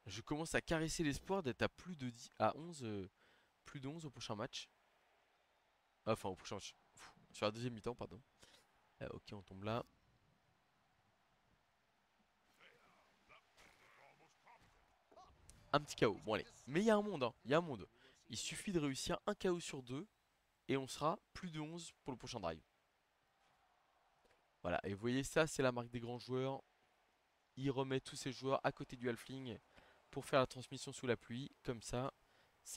S1: Je commence à caresser l'espoir d'être à plus de 10, à 11, plus de 11 au prochain match. Enfin, au prochain match. Sur la deuxième mi-temps, pardon. Ok, on tombe là. Un petit KO. Bon, allez. Mais il y a un monde, hein. Il y a un monde. Il suffit de réussir un KO sur deux et on sera plus de 11 pour le prochain drive. Voilà. Et vous voyez, ça, c'est la marque des grands joueurs. Il remet tous ses joueurs à côté du halfling pour faire la transmission sous la pluie. Comme ça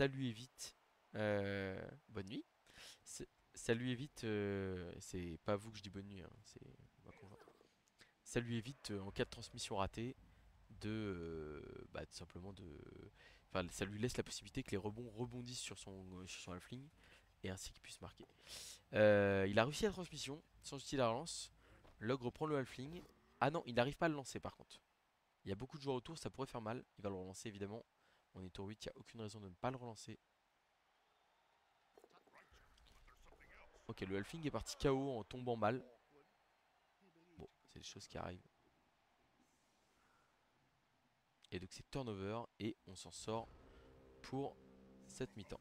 S1: lui évite. Bonne nuit. C'est- Ça lui évite. C'est pas vous que je dis bonne nuit, hein, c'est ma conjointe. Ça lui évite, en cas de transmission ratée, bah, tout simplement de. Enfin, ça lui laisse la possibilité que les rebonds rebondissent sur son halfling et ainsi qu'il puisse marquer. Il a réussi la transmission sans utiliser la relance. Log reprend le halfling. Ah non, il n'arrive pas à le lancer par contre. Il y a beaucoup de joueurs autour, ça pourrait faire mal. Il va le relancer évidemment. On est tour 8, il n'y a aucune raison de ne pas le relancer. Ok, le halfling est parti KO en tombant mal. Bon, c'est des choses qui arrivent. Et donc c'est turnover et on s'en sort pour cette mi-temps.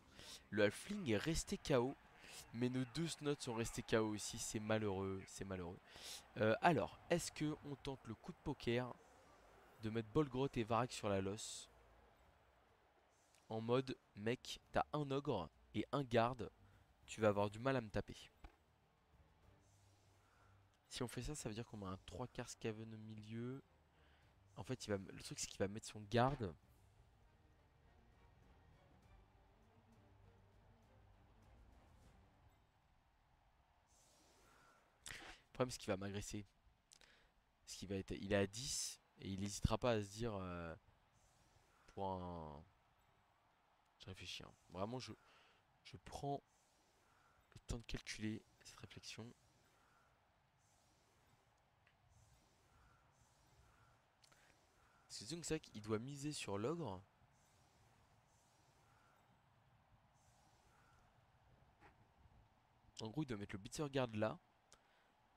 S1: Le halfling est resté KO, mais nos deux snots sont restés KO aussi. C'est malheureux, c'est malheureux. Alors, est-ce que on tente le coup de poker de mettre Bolgrot et Varag sur la losse en mode mec, t'as un ogre et un garde, tu vas avoir du mal à me taper. Si on fait ça, ça veut dire qu'on a un 3 quarts Scaven au milieu. En fait, le truc c'est qu'il va mettre son garde. Le problème c'est qu'il va m'agresser. Il est à 10 et il n'hésitera pas à se dire pour un. Je réfléchis, hein. Vraiment, je prends le temps de calculer cette réflexion. C'est donc ça qu'il doit miser sur l'ogre. En gros, il doit mettre le blitzer garde là.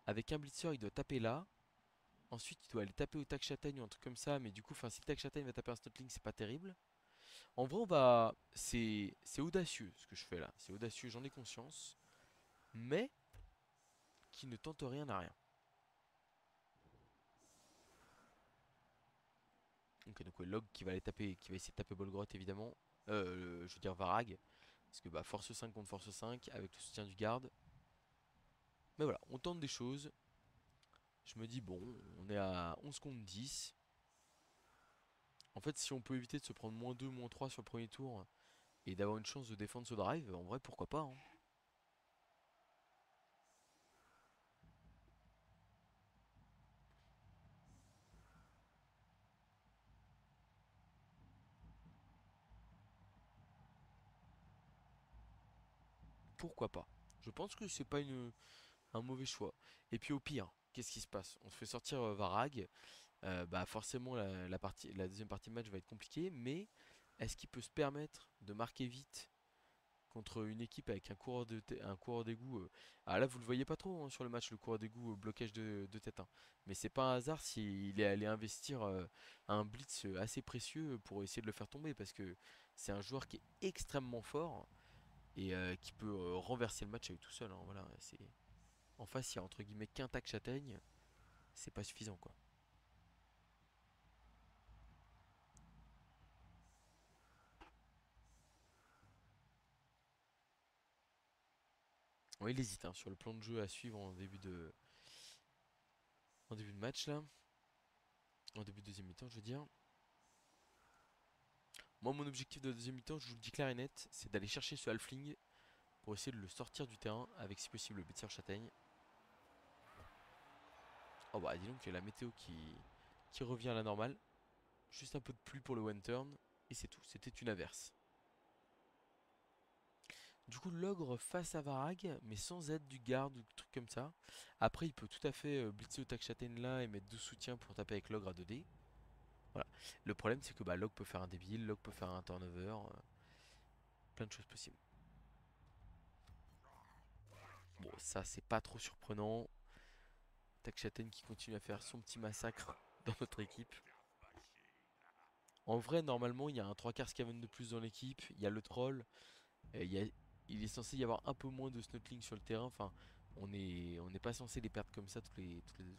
S1: Avec un blitzer, il doit taper là. Ensuite, il doit aller taper au tac châtaigne ou un truc comme ça. Mais du coup, si le tac châtaigne va taper un snotling, c'est pas terrible. En vrai, on va. C'est audacieux ce que je fais là. C'est audacieux, j'en ai conscience. Mais qui ne tente rien à rien. Donc ouais, Log qui va aller taper, qui va essayer de taper Bolgrot évidemment. Je veux dire Varag. Parce que bah force 5 contre force 5 avec le soutien du garde. Mais voilà, on tente des choses. Je me dis bon, on est à 11 contre 10. En fait, si on peut éviter de se prendre -2, -3 sur le premier tour et d'avoir une chance de défendre ce drive, en vrai pourquoi pas, hein. Pourquoi pas. Je pense que c'est pas un mauvais choix. Et puis au pire, qu'est-ce qui se passe? On se fait sortir Varag. Bah forcément la deuxième partie de match va être compliquée, mais est-ce qu'il peut se permettre de marquer vite contre une équipe avec un coureur d'égout? Ah là vous le voyez pas trop, hein, sur le match, le coureur d'égout, blocage de tête, hein. Mais c'est pas un hasard s'il est allé investir un blitz assez précieux pour essayer de le faire tomber, parce que c'est un joueur qui est extrêmement fort et qui peut renverser le match à lui tout seul, hein, voilà, en face il y a entre guillemets qu'un tac châtaigne, c'est pas suffisant quoi. Ouais, il hésite, hein, sur le plan de jeu à suivre en début de match là. En début de deuxième mi-temps, je veux dire. Moi, mon objectif de la deuxième mi-temps, je vous le dis clair et net, c'est d'aller chercher ce halfling pour essayer de le sortir du terrain avec si possible le blitzer châtaigne. Oh bah dis donc il y a la météo qui revient à la normale. Juste un peu de pluie pour le one turn. Et c'est tout, c'était une averse. Du coup l'ogre face à Varag, mais sans aide du garde ou truc comme ça. Après il peut tout à fait blitzer au Tac-Châtaigne là et mettre 12 soutiens pour taper avec l'ogre à 2D. Voilà. Le problème c'est que bah, l'ogre peut faire un débile, l'ogre peut faire un turnover. Plein de choses possibles. Bon ça c'est pas trop surprenant. Tac-Châtaigne qui continue à faire son petit massacre dans notre équipe. En vrai, normalement, il y a un 3 quarts Skaven de plus dans l'équipe. Il y a le troll. Il est censé y avoir un peu moins de Snotling sur le terrain. Enfin, on n'est pas censé les perdre comme ça toutes les 2 secondes.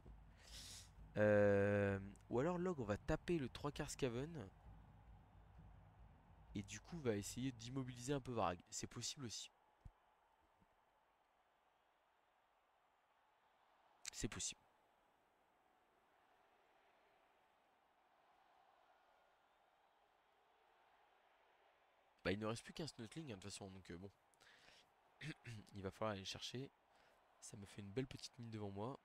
S1: Ou alors Log, on va taper le 3 quarts Skaven. Et du coup, va essayer d'immobiliser un peu Varag. C'est possible aussi. C'est possible. Bah, il ne reste plus qu'un Snotling, hein, de toute façon. Donc, bon, il va falloir aller le chercher. Ça me fait une belle petite mine devant moi.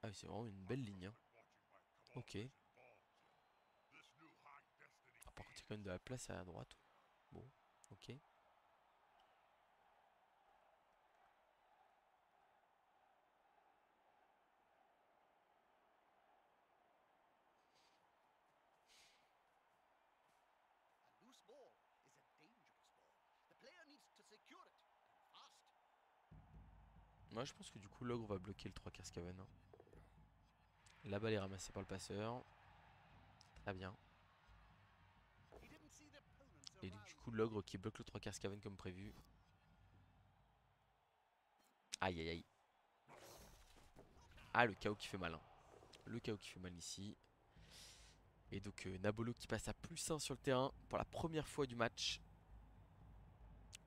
S1: Ah oui, c'est vraiment une belle ligne, hein. Ok. Ah, par contre, il y a quand même de la place à droite. Bon, ok. Moi, je pense que du coup, l'ogre va bloquer le 3 quarts Skaven, hein. La balle est ramassée par le passeur. Très bien. Et du coup, l'ogre qui bloque le 3 quarts Skaven comme prévu. Aïe aïe aïe. Ah, le chaos qui fait mal, hein. Le chaos qui fait mal ici. Et donc, Nabolo qui passe à +1 sur le terrain pour la première fois du match.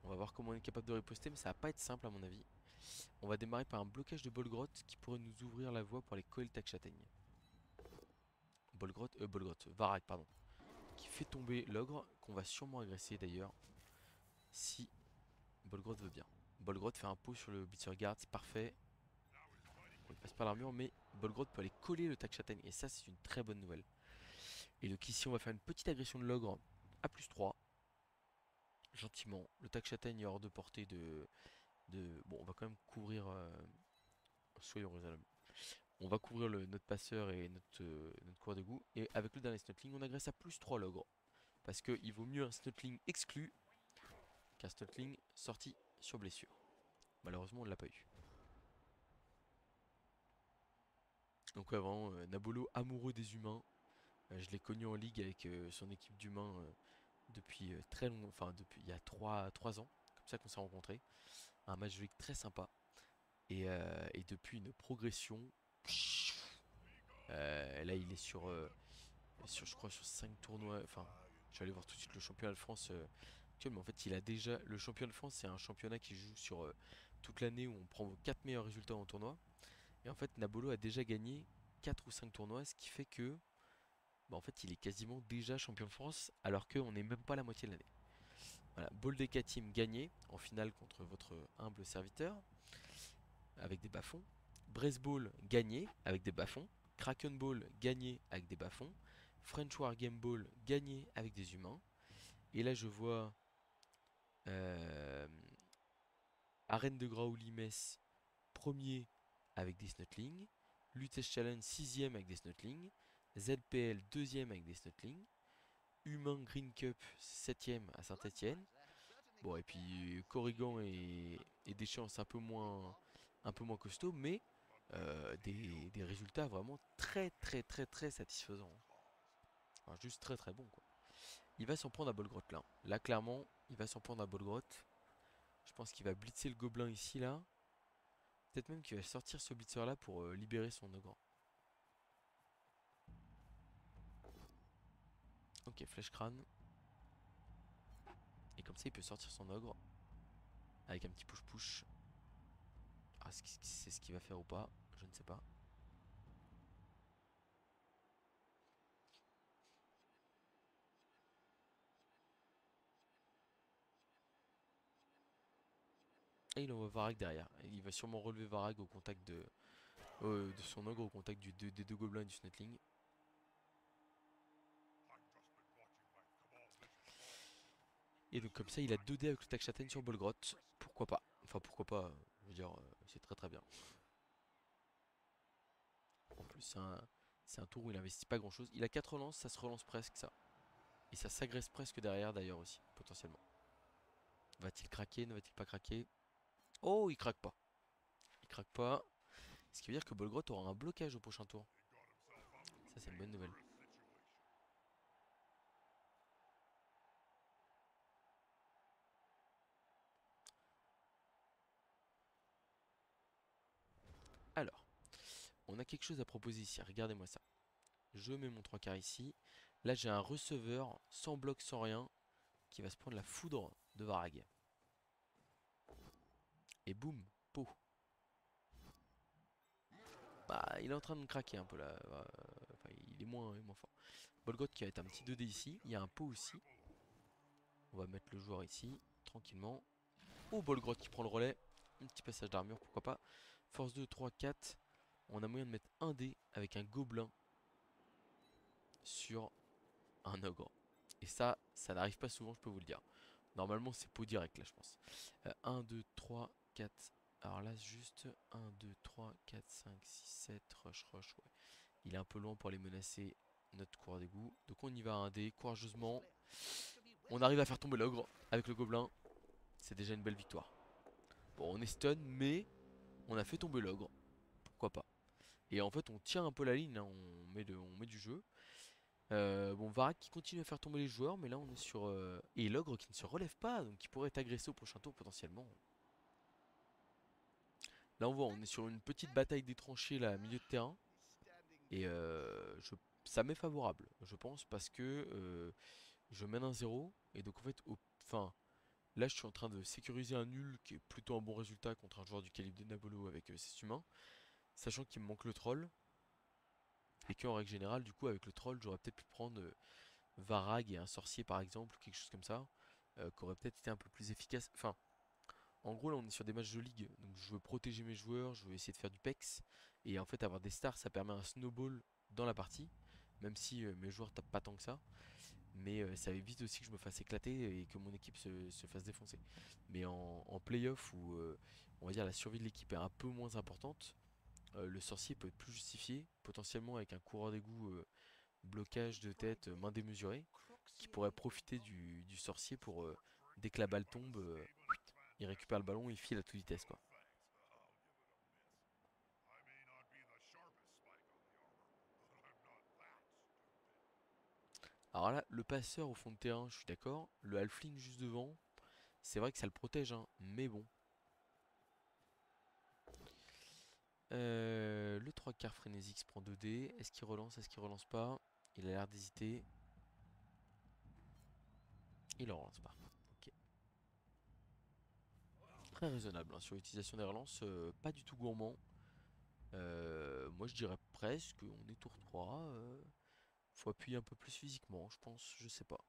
S1: On va voir comment on est capable de riposter, mais ça va pas être simple à mon avis. On va démarrer par un blocage de Bolgrot qui pourrait nous ouvrir la voie pour aller coller le Tac-Châtaigne. Bolgrot, Varag, pardon. Qui fait tomber l'ogre, qu'on va sûrement agresser d'ailleurs. Si Bolgrot veut bien. Bolgrot fait un pot sur le Blitzer Guard, c'est parfait. Bon, il passe par l'armure, mais Bolgrot peut aller coller le Tac-Châtaigne. Et ça, c'est une très bonne nouvelle. Et donc ici, on va faire une petite agression de l'ogre à +3. Gentiment. Le Tac-Châtaigne est hors de portée de... Bon, on va quand même couvrir... Soyons raisonnables. On va couvrir notre passeur et notre coureur de goût. Et avec le dernier Snotling, on agresse à +3 l'ogre. Parce qu'il vaut mieux un Snotling exclu qu'un Snotling sorti sur blessure. Malheureusement, on ne l'a pas eu. Donc ouais, vraiment, Nabolo amoureux des humains. Je l'ai connu en ligue avec son équipe d'humains depuis très longtemps, enfin depuis il y a 3 ans. Comme ça qu'on s'est rencontrés. Un match de ligue très sympa. Et depuis une progression. Là, il est sur, je crois, sur 5 tournois. Enfin, je vais aller voir tout de suite le championnat de France actuel. Mais en fait, il a déjà. Le championnat de France, c'est un championnat qui joue sur toute l'année où on prend vos 4 meilleurs résultats en tournoi. Et en fait, Nabolo a déjà gagné 4 ou 5 tournois, ce qui fait que bah, en fait, il est quasiment déjà champion de France alors qu'on n'est même pas à la moitié de l'année. Voilà, Boldeka Team gagné en finale contre votre humble serviteur avec des bas-fonds. Brace Ball gagné avec des bas-fonds. Kraken Ball gagné avec des bas-fonds. French War Game Ball gagné avec des humains. Et là, je vois euh, Arène de Graouli Metz premier avec des Snotlings. Lutèce Challenge 6ème avec des Snotlings. ZPL 2ème avec des Snotlings. Humain Green Cup 7ème à Saint-Etienne. Bon, et puis Corrigan et Deschamps, c'est un peu moins costaud, mais des résultats vraiment très très très très satisfaisants. Enfin, juste très très bon quoi. Il va s'en prendre à Bolgrot là. Là clairement, il va s'en prendre à Bolgrot. Je pense qu'il va blitzer le gobelin ici là. Peut-être même qu'il va sortir ce blitzer là pour libérer son ogre. Ok, flèche crâne. Et comme ça il peut sortir son ogre. Avec un petit push-push. Ah, c'est ce qu'il va faire ou pas, je ne sais pas. Et il envoie Varag derrière. Et il va sûrement relever Varag au contact de son ogre, au contact des deux gobelins et du Snotling. Et donc comme ça il a 2 dés avec le tac châtaigne sur Bolgroth. Pourquoi pas? Enfin pourquoi pas, je veux dire, c'est très très bien. En plus c'est un tour où il investit pas grand chose. Il a 4 relances, ça se relance presque ça. Et ça s'agresse presque derrière d'ailleurs aussi, potentiellement. Va-t-il craquer? Ne va-t-il pas craquer? Oh, il craque pas. Il craque pas. Ce qui veut dire que Bolgroth aura un blocage au prochain tour. Ça c'est une bonne nouvelle. Alors, on a quelque chose à proposer ici, regardez-moi ça. Je mets mon 3 quarts ici. Là j'ai un receveur, sans bloc, sans rien, qui va se prendre la foudre de Varag. Et boum, pot. Bah, il est en train de craquer un peu là. Enfin, il est moins fort. Bolgoth qui va être un petit 2D ici. Il y a un pot aussi. On va mettre le joueur ici, tranquillement. Oh, Bolgroth qui prend le relais. Un petit passage d'armure, pourquoi pas. Force 2, 3, 4. On a moyen de mettre un dé avec un gobelin sur un ogre. Et ça n'arrive pas souvent, je peux vous le dire. Normalement, c'est pot direct là, je pense. 1, 2, 3, 4. Alors là, juste 1, 2, 3, 4, 5, 6, 7. Rush, rush, ouais. Il est un peu loin pour aller menacer notre coureur d'égout. Donc on y va à un dé, courageusement. On arrive à faire tomber l'ogre avec le gobelin. C'est déjà une belle victoire. Bon, on est stun, mais on a fait tomber l'ogre. Pourquoi pas. Et en fait, on tient un peu la ligne, hein. On met du jeu. Bon, Varag qui continue à faire tomber les joueurs, mais là on est sur... Et l'ogre qui ne se relève pas, donc qui pourrait être agressé au prochain tour potentiellement. Là on voit, on est sur une petite bataille des tranchées là, milieu de terrain. Et ça m'est favorable, je pense, parce que je mène un 0. Et donc en fait, enfin, là je suis en train de sécuriser un nul qui est plutôt un bon résultat contre un joueur du calibre de Nabolo avec ses humains. Sachant qu'il me manque le troll. Et qu'en règle générale, du coup, avec le troll, j'aurais peut-être pu prendre Varag et un sorcier par exemple, ou quelque chose comme ça, qui aurait peut-être été un peu plus efficace. Enfin, en gros, là on est sur des matchs de ligue, donc je veux protéger mes joueurs, je veux essayer de faire du pex. Et en fait, avoir des stars, ça permet un snowball dans la partie, même si mes joueurs tapent pas tant que ça. Mais ça évite aussi que je me fasse éclater et que mon équipe se fasse défoncer. Mais en playoff où on va dire la survie de l'équipe est un peu moins importante, le sorcier peut être plus justifié, potentiellement avec un coureur d'égout blocage de tête, main démesurée, qui pourrait profiter du sorcier pour, dès que la balle tombe, il récupère le ballon, il file à toute vitesse quoi. Alors là, le passeur au fond de terrain, je suis d'accord. Le halfling juste devant, c'est vrai que ça le protège, hein, mais bon. Le 3 quarts frénésique se prend 2 dés. Est-ce qu'il relance? Est-ce qu'il relance pas? Il a l'air d'hésiter. Il ne relance pas. Ok. Très raisonnable hein, sur l'utilisation des relances, pas du tout gourmand. Moi je dirais presque, on est tour 3. Faut appuyer un peu plus physiquement, je pense, je sais pas.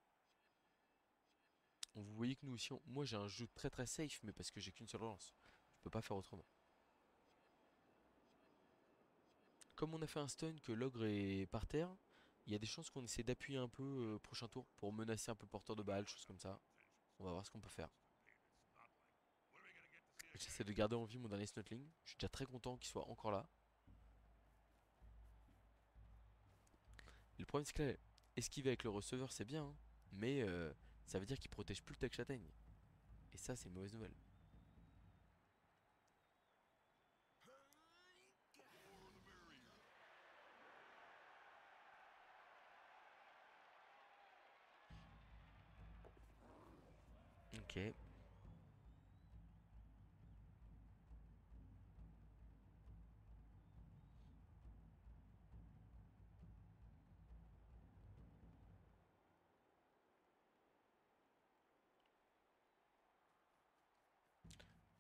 S1: Vous voyez que nous aussi, moi j'ai un jeu très très safe, mais parce que j'ai qu'une seule relance. Je peux pas faire autrement. Comme on a fait un stun que l'ogre est par terre, il y a des chances qu'on essaie d'appuyer un peu prochain tour pour menacer un peu le porteur de balle, choses comme ça. On va voir ce qu'on peut faire. J'essaie de garder en vie mon dernier snotling. Je suis déjà très content qu'il soit encore là. Et le problème c'est que là, esquiver avec le receveur c'est bien, hein, mais ça veut dire qu'il protège plus le tech châtaigne. Et ça c'est une mauvaise nouvelle. Ok.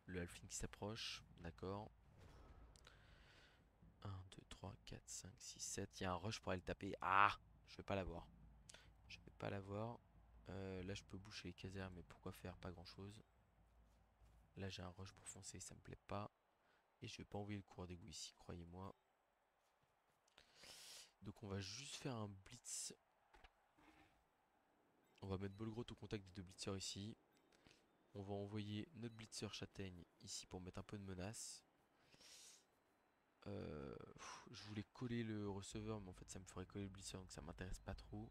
S1: Le halfling qui s'approche, d'accord. 1, 2, 3, 4, 5, 6, 7. Il y a un rush pour aller le taper. Ah! Je vais pas l'avoir. Je vais pas l'avoir. Là, je peux boucher les casernes, mais pourquoi faire? Pas grand chose. Là j'ai un rush pour foncer, ça me plaît pas. Et je vais pas envoyer le coureur d'égout ici, croyez-moi. Donc on va juste faire un blitz. On va mettre Bolgrot au contact des deux blitzers ici. On va envoyer notre blitzer châtaigne ici pour mettre un peu de menace. Je voulais coller le receveur, mais en fait ça me ferait coller le blitzer, donc ça m'intéresse pas trop.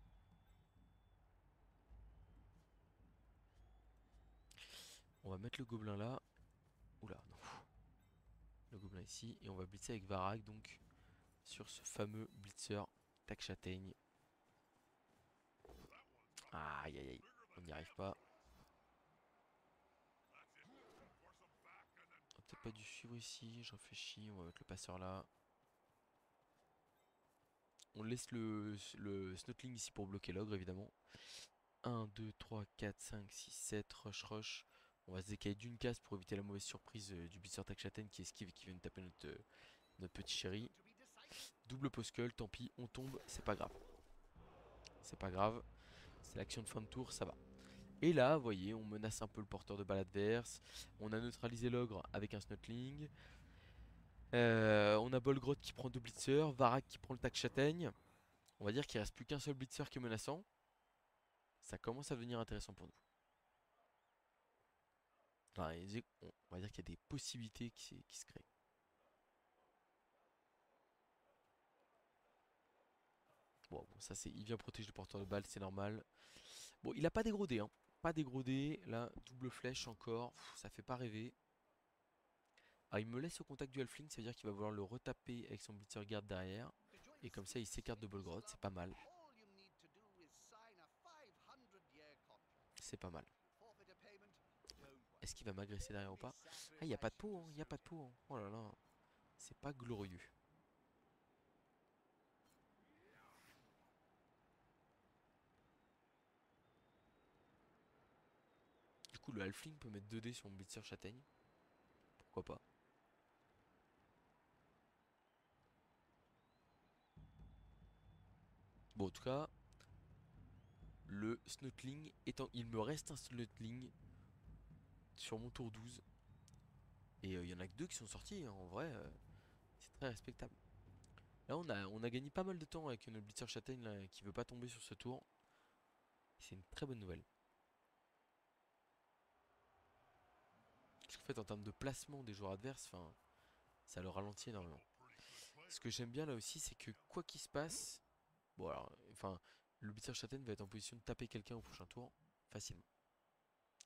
S1: On va mettre le gobelin là. Oula, non. Le gobelin ici. Et on va blitzer avec Varag, donc sur ce fameux blitzer. Tac châtaigne. Aïe aïe aïe. On n'y arrive pas. On a peut-être pas dû suivre ici. Je réfléchis. On va mettre le passeur là. On laisse le Snotling ici pour bloquer l'ogre évidemment. 1, 2, 3, 4, 5, 6, 7. Rush, rush. On va se décaler d'une case pour éviter la mauvaise surprise du blitzer tac châtaigne qui esquive et qui vient de taper notre petit chéri. Double post-cull, tant pis, on tombe, c'est pas grave. C'est pas grave. C'est l'action de fin de tour, ça va. Et là, vous voyez, on menace un peu le porteur de balle adverse. On a neutralisé l'ogre avec un Snotling. On a Bolgrot qui prend deux blitzers. Varag qui prend le tac châtaigne. On va dire qu'il reste plus qu'un seul blitzer qui est menaçant. Ça commence à devenir intéressant pour nous. Enfin, on va dire qu'il y a des possibilités qui se créent. Bon, ça c'est. Il vient protéger le porteur de balle, c'est normal. Bon, il a pas dégrodé, hein. Pas dégrodé. Là, double flèche encore. Pff, ça fait pas rêver. Ah, il me laisse au contact du halfling, ça veut dire qu'il va vouloir le retaper avec son blitzer guard derrière. Et comme ça, il s'écarte de Bolgrot, c'est pas mal. C'est pas mal. Est-ce qu'il va m'agresser derrière ou pas? Ah, il n'y a pas de peau, hein, il n'y a pas de peau. Hein. Oh là là, c'est pas glorieux. Du coup, le halfling peut mettre 2 dés sur mon blitzer châtaigne. Pourquoi pas? Bon, en tout cas, le snotling étant. Il me reste un snotling sur mon tour 12. Et il y en a que 2 qui sont sortis, hein. En vrai, c'est très respectable. Là, on a gagné pas mal de temps avec notre blitzer châtaigne là, qui veut pas tomber sur ce tour. C'est une très bonne nouvelle. Parce qu'en fait, en termes de placement des joueurs adverses, enfin, ça le ralentit énormément. Ce que j'aime bien là aussi, c'est que quoi qu'il se passe, bon alors, enfin, le blitzer châtaigne va être en position de taper quelqu'un au prochain tour, facilement.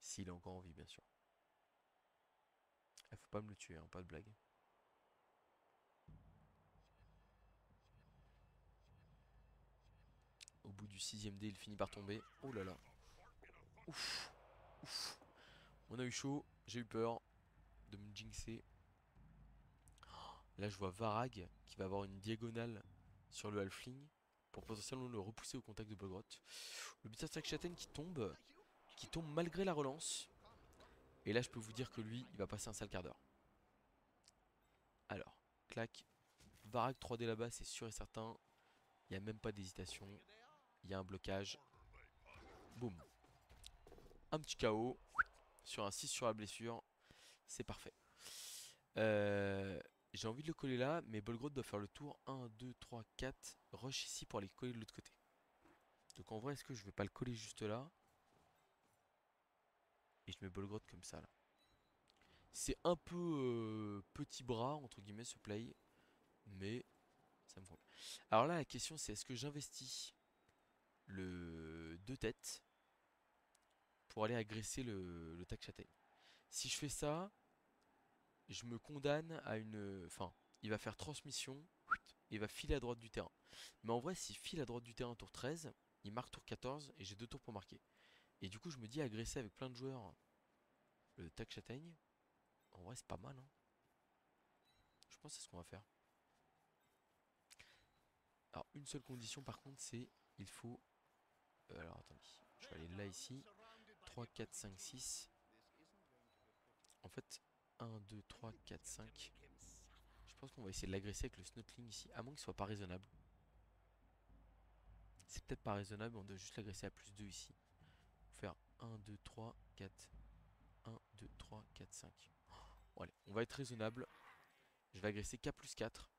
S1: S'il est encore en vie, bien sûr. Faut pas me le tuer, hein, pas de blague. Au bout du 6ème dé, il finit par tomber. Oh là là. Ouf. Ouf. On a eu chaud, j'ai eu peur de me jinxer. Là, je vois Varag qui va avoir une diagonale sur le halfling pour potentiellement le repousser au contact de Bolgrot. Le blitzer châtaigne qui tombe malgré la relance. Et là, je peux vous dire que lui, il va passer un sale quart d'heure. Alors, clac. Varag 3D là-bas, c'est sûr et certain. Il n'y a même pas d'hésitation. Il y a un blocage. Boum. Un petit KO. Sur un 6 sur la blessure. C'est parfait. J'ai envie de le coller là, mais Bolgrot doit faire le tour. 1, 2, 3, 4. Rush ici pour aller coller de l'autre côté. Donc en vrai, est-ce que je vais pas le coller juste là? Et je mets Bolgrot comme ça là. C'est un peu petit bras, entre guillemets, ce play. Mais ça me convient. Alors là, la question c'est est-ce que j'investis le 2 têtes pour aller agresser le tac châtaigne? Si je fais ça, je me condamne à une. Enfin, il va faire transmission et il va filer à droite du terrain. Mais en vrai, s'il file à droite du terrain tour 13, il marque tour 14 et j'ai 2 tours pour marquer. Et du coup, je me dis agresser avec plein de joueurs le tac châtaigne. En vrai, c'est pas mal, hein. Je pense que c'est ce qu'on va faire. Alors, une seule condition par contre, c'est il faut. Alors, attendez. Je vais aller là ici. 3, 4, 5, 6. En fait, 1, 2, 3, 4, 5. Je pense qu'on va essayer de l'agresser avec le snotling ici. À moins qu'il soit pas raisonnable. C'est peut-être pas raisonnable, on doit juste l'agresser à plus 2 ici. Faire 1, 2, 3, 4. 1, 2, 3, 4, 5. Bon, allez, on va être raisonnable. Je vais agresser K plus 4.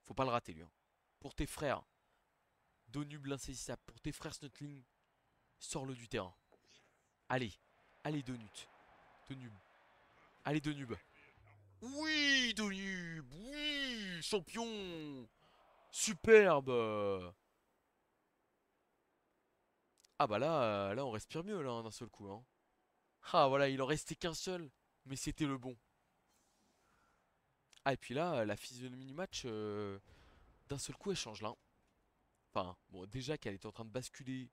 S1: Faut pas le rater, lui. Hein. Pour tes frères, Donub l'insaisissable. Pour tes frères Snotling, sors-le du terrain. Allez, allez Donut. Donub. Allez Donub. Oui, Donub. Oui, champion. Superbe. Ah bah là, là on respire mieux là hein, d'un seul coup. Hein. Ah voilà, il en restait qu'un seul, mais c'était le bon. Ah et puis là, la physionomie du match, d'un seul coup elle change là. Enfin, bon déjà qu'elle était en train de basculer,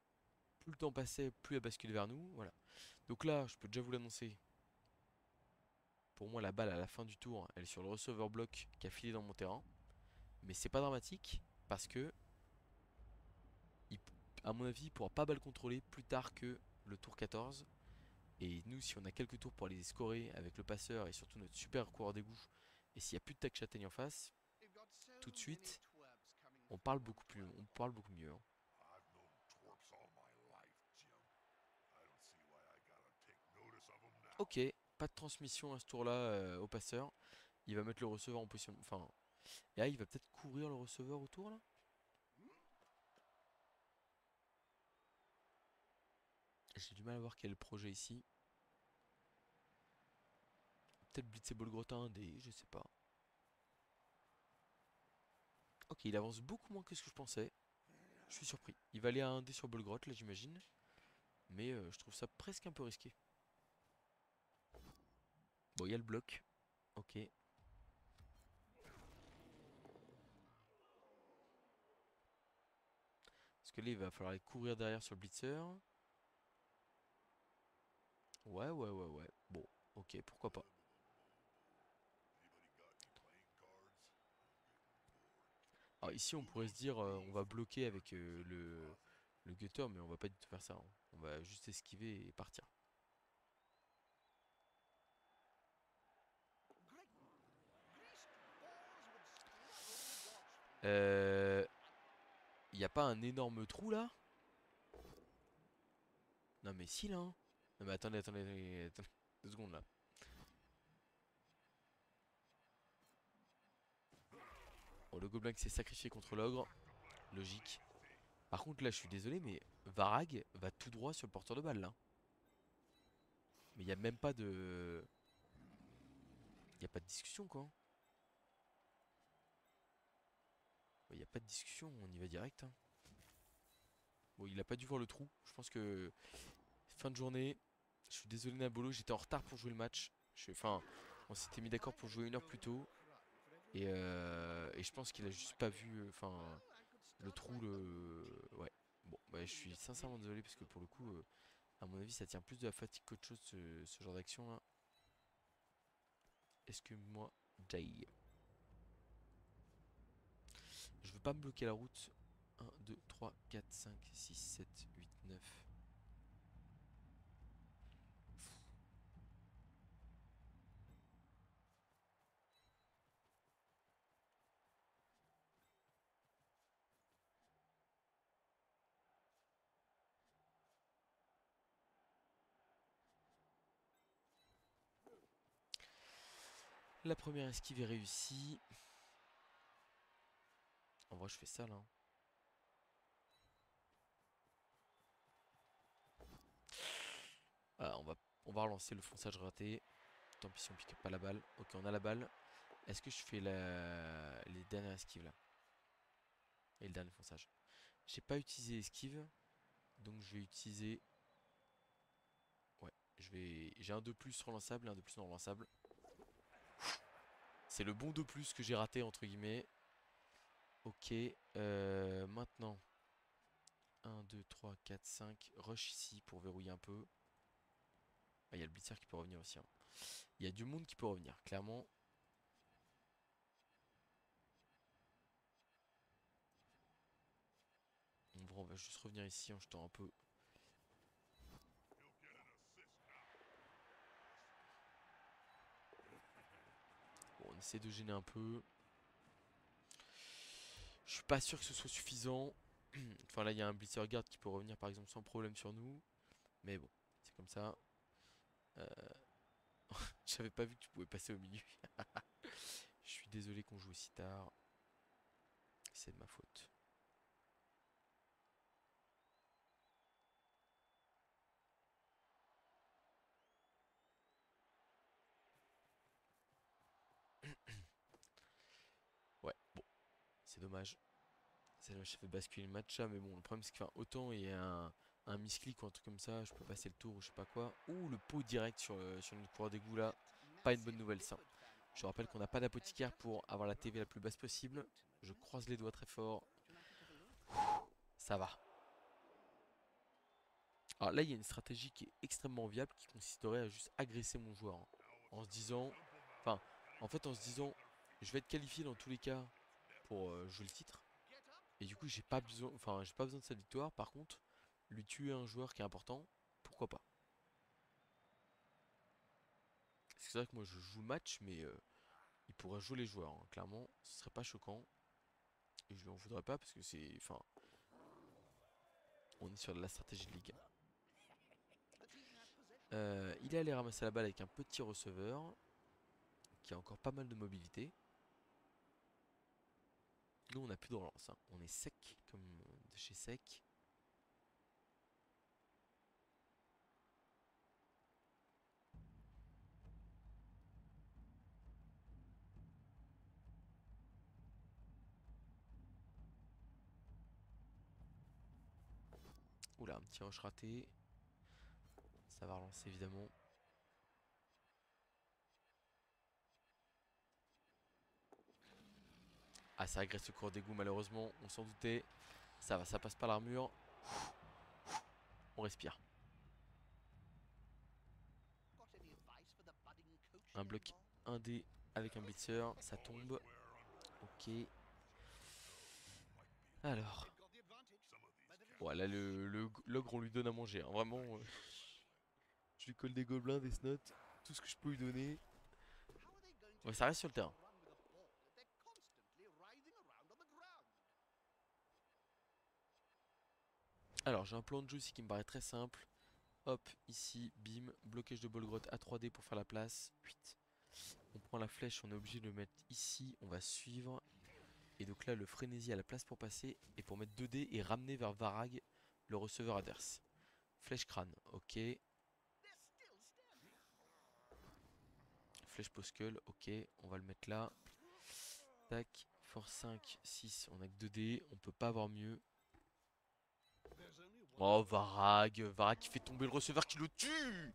S1: plus le temps passait, plus elle basculait vers nous, voilà. Donc là, je peux déjà vous l'annoncer. Pour moi, la balle à la fin du tour, elle est sur le receveur bloc qui a filé dans mon terrain. Mais c'est pas dramatique, parce que, il- à mon avis, il pourra pas balle contrôler plus tard que le tour 14. Et nous, si on a quelques tours pour aller scorer avec le passeur et surtout notre super coureur d'égout, et s'il n'y a plus de tech châtaigne en face, tout de suite, on parle beaucoup mieux. Hein. Ok, pas de transmission à ce tour-là au passeur. Il va mettre le receveur en position. Enfin, et là, il va peut-être courir le receveur autour là. J'ai du mal à voir quel est le projet ici. Peut-être blitzer Bolgrotin un D, je sais pas. Ok, il avance beaucoup moins que ce que je pensais. Je suis surpris. Il va aller à un D sur Bolgrot là, j'imagine. Mais je trouve ça presque un peu risqué. Bon, il y a le bloc. Ok. Parce que là, il va falloir aller courir derrière sur le blitzer. Ouais. Bon, ok, pourquoi pas. Alors ici, on pourrait se dire, on va bloquer avec le gutter, mais on va pas du tout faire ça. Hein. On va juste esquiver et partir. Euh... Y a pas un énorme trou là? Non mais si là. Hein. Non mais attendez. 2 secondes là. Bon, le gobelin qui s'est sacrifié contre l'ogre. Logique. Par contre là, je suis désolé, mais Varag va tout droit sur le porteur de balle là. Mais il y a même pas de... Y a pas de discussion quoi. Il y a pas de discussion, on y va direct. Hein. Bon, il a pas dû voir le trou. Je pense que fin de journée. Je suis désolé Nabolo, j'étais en retard pour jouer le match. Enfin, on s'était mis d'accord pour jouer 1 heure plus tôt. Et je pense qu'il a juste pas vu. Enfin, le trou, le. Ouais. Bon, bah, je suis sincèrement désolé parce que pour le coup, à mon avis, ça tient plus de la fatigue qu'autre chose ce genre d'action là. Excuse-moi, Jay. Je veux pas me bloquer la route. 1, 2, 3, 4, 5, 6, 7, 8, 9. La première esquive est réussie. En vrai, je fais ça là. Hein. Voilà, on va relancer le fonçage raté. Tant pis si on pique pas la balle. Ok, on a la balle. Est-ce que je fais les dernières esquives là? Et le dernier fonçage. J'ai pas utilisé esquive. Donc je vais utiliser. Ouais, j'ai un de plus relançable et un de plus non relançable. C'est le bon de plus que j'ai raté entre guillemets. Ok, maintenant. 1, 2, 3, 4, 5. Rush ici pour verrouiller un peu. Ah, il y a le blitzer qui peut revenir aussi. Hein. Il y a du monde qui peut revenir, clairement. On va juste revenir ici en jetant un peu. Bon, on essaie de gêner un peu. Je suis pas sûr que ce soit suffisant. Enfin là il y a un blitzer guard qui peut revenir par exemple sans problème sur nous. Mais bon, c'est comme ça. J'avais pas vu que tu pouvais passer au milieu. Je suis désolé qu'on joue aussi tard. C'est de ma faute. Ouais, bon, c'est dommage. C'est dommage, ça fait basculer le match là, mais bon, le problème c'est que autant il y a un misclick ou un truc comme ça, je peux passer le tour ou je sais pas quoi. Ouh, le pot direct sur notre coureur d'égout là. Pas une bonne nouvelle ça. Je rappelle qu'on n'a pas d'apothicaire pour avoir la TV la plus basse possible. Je croise les doigts très fort. Ça va. Alors là, il y a une stratégie qui est extrêmement viable qui consisterait à juste agresser mon joueur, hein. En se disant. Enfin, en fait, en se disant, je vais être qualifié dans tous les cas pour jouer le titre. Et du coup, j'ai pas besoin. Enfin, j'ai pas besoin de cette victoire. Par contre, lui tuer un joueur qui est important, pourquoi pas. C'est vrai que moi, je joue le match, mais il pourrait jouer les joueurs, hein. Clairement, ce serait pas choquant. Et je lui en voudrais pas parce que c'est. Enfin, on est sur de la stratégie de ligue. Il est allé ramasser la balle avec un petit receveur qui a encore pas mal de mobilité. Nous, on n'a plus de relance, hein. On est sec, comme de chez sec. Oula, un petit rush raté. Ça va relancer évidemment. Ah, ça agresse le cours d'égout malheureusement, on s'en doutait. Ça va, ça passe par l'armure. On respire. Un bloc 1D avec un blitzer, ça tombe. Ok. Alors. Voilà, l'ogre, on lui donne à manger, hein. Vraiment, je lui colle des gobelins, des snots, tout ce que je peux lui donner. Ouais, ça reste sur le terrain. Alors, j'ai un plan de jeu ici qui me paraît très simple. Hop, ici, bim, blocage de Bolgrot à 3D pour faire la place. 8. On prend la flèche, on est obligé de le mettre ici, on va suivre. Et donc là, le frénésie a la place pour passer et pour mettre 2D et ramener vers Varag le receveur adverse. Flèche crâne, ok. Flèche poscule, ok. On va le mettre là. Tac, force 5, 6, on a que 2D, on peut pas avoir mieux. Oh, Varag qui fait tomber le receveur qui le tue.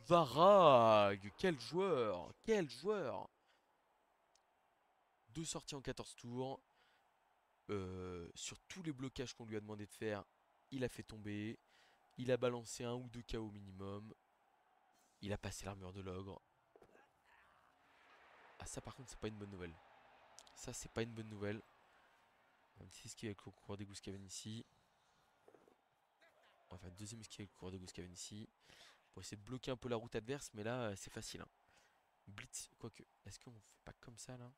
S1: Varag, quel joueur, quel joueur. Deux sorties en 14 tours. Sur tous les blocages qu'on lui a demandé de faire, il a fait tomber. Il a balancé un ou deux KO minimum. Il a passé l'armure de l'ogre. Ah, ça par contre c'est pas une bonne nouvelle. Ça c'est pas une bonne nouvelle. Un petit esquive avec le coureur des Gouscaven ici. On va faire un deuxième esquive avec le coureur des Gouscaven ici. Pour essayer de bloquer un peu la route adverse. Mais là c'est facile, hein. Blitz, quoique. Est-ce qu'on fait pas comme ça là?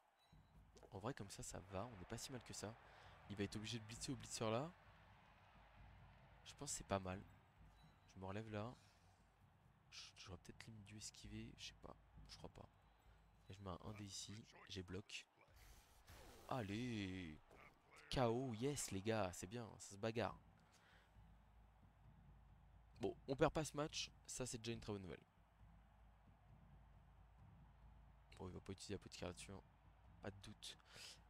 S1: En vrai comme ça va. On n'est pas si mal que ça. Il va être obligé de blitzer au blitzer là. Je pense que c'est pas mal. Je me relève là. J'aurais peut-être limite dû esquiver. Je sais pas. Je crois pas. Et je mets un dé ici. J'ai bloc. Allez. KO, yes les gars. C'est bien. Ça se bagarre. Bon, on perd pas ce match. Ça, c'est déjà une très bonne nouvelle. Bon, il va pas utiliser apothicaire là-dessus, hein. Pas de doute.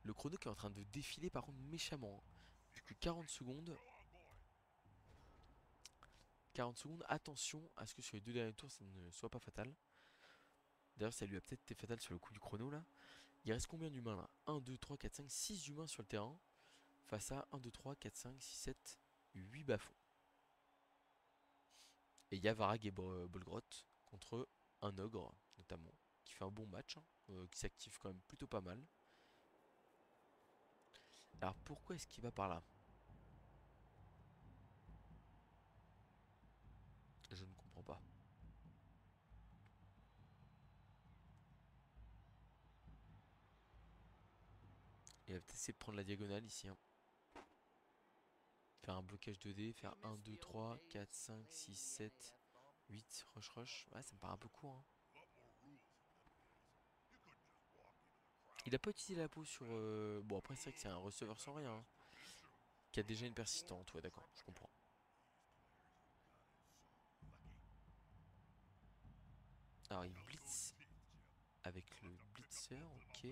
S1: Le chrono qui est en train de défiler par contre méchamment, hein. Plus que 40 secondes. 40 secondes. Attention à ce que sur les deux derniers tours, ça ne soit pas fatal. D'ailleurs, ça lui a peut-être été fatal sur le coup du chrono là. Il reste combien d'humains là? 1, 2, 3, 4, 5, 6 humains sur le terrain. Face à 1, 2, 3, 4, 5, 6, 7, 8 bas-fonds. Et il y a Varag et Bolgrot contre un ogre, notamment, qui fait un bon match, hein, qui s'active quand même plutôt pas mal. Alors pourquoi est-ce qu'il va par là? Je ne comprends pas. Il va peut-être essayer de prendre la diagonale ici, hein. Faire un blocage 2D, faire 1, 2, 3, 4, 5, 6, 7, 8, rush rush. Ouais, ça me paraît un peu court, hein. Il a pas utilisé la peau sur... Bon après c'est vrai que c'est un receveur sans rien, hein, qui a déjà une persistante, ouais d'accord, je comprends. Alors il blitz avec le blitzer, ok.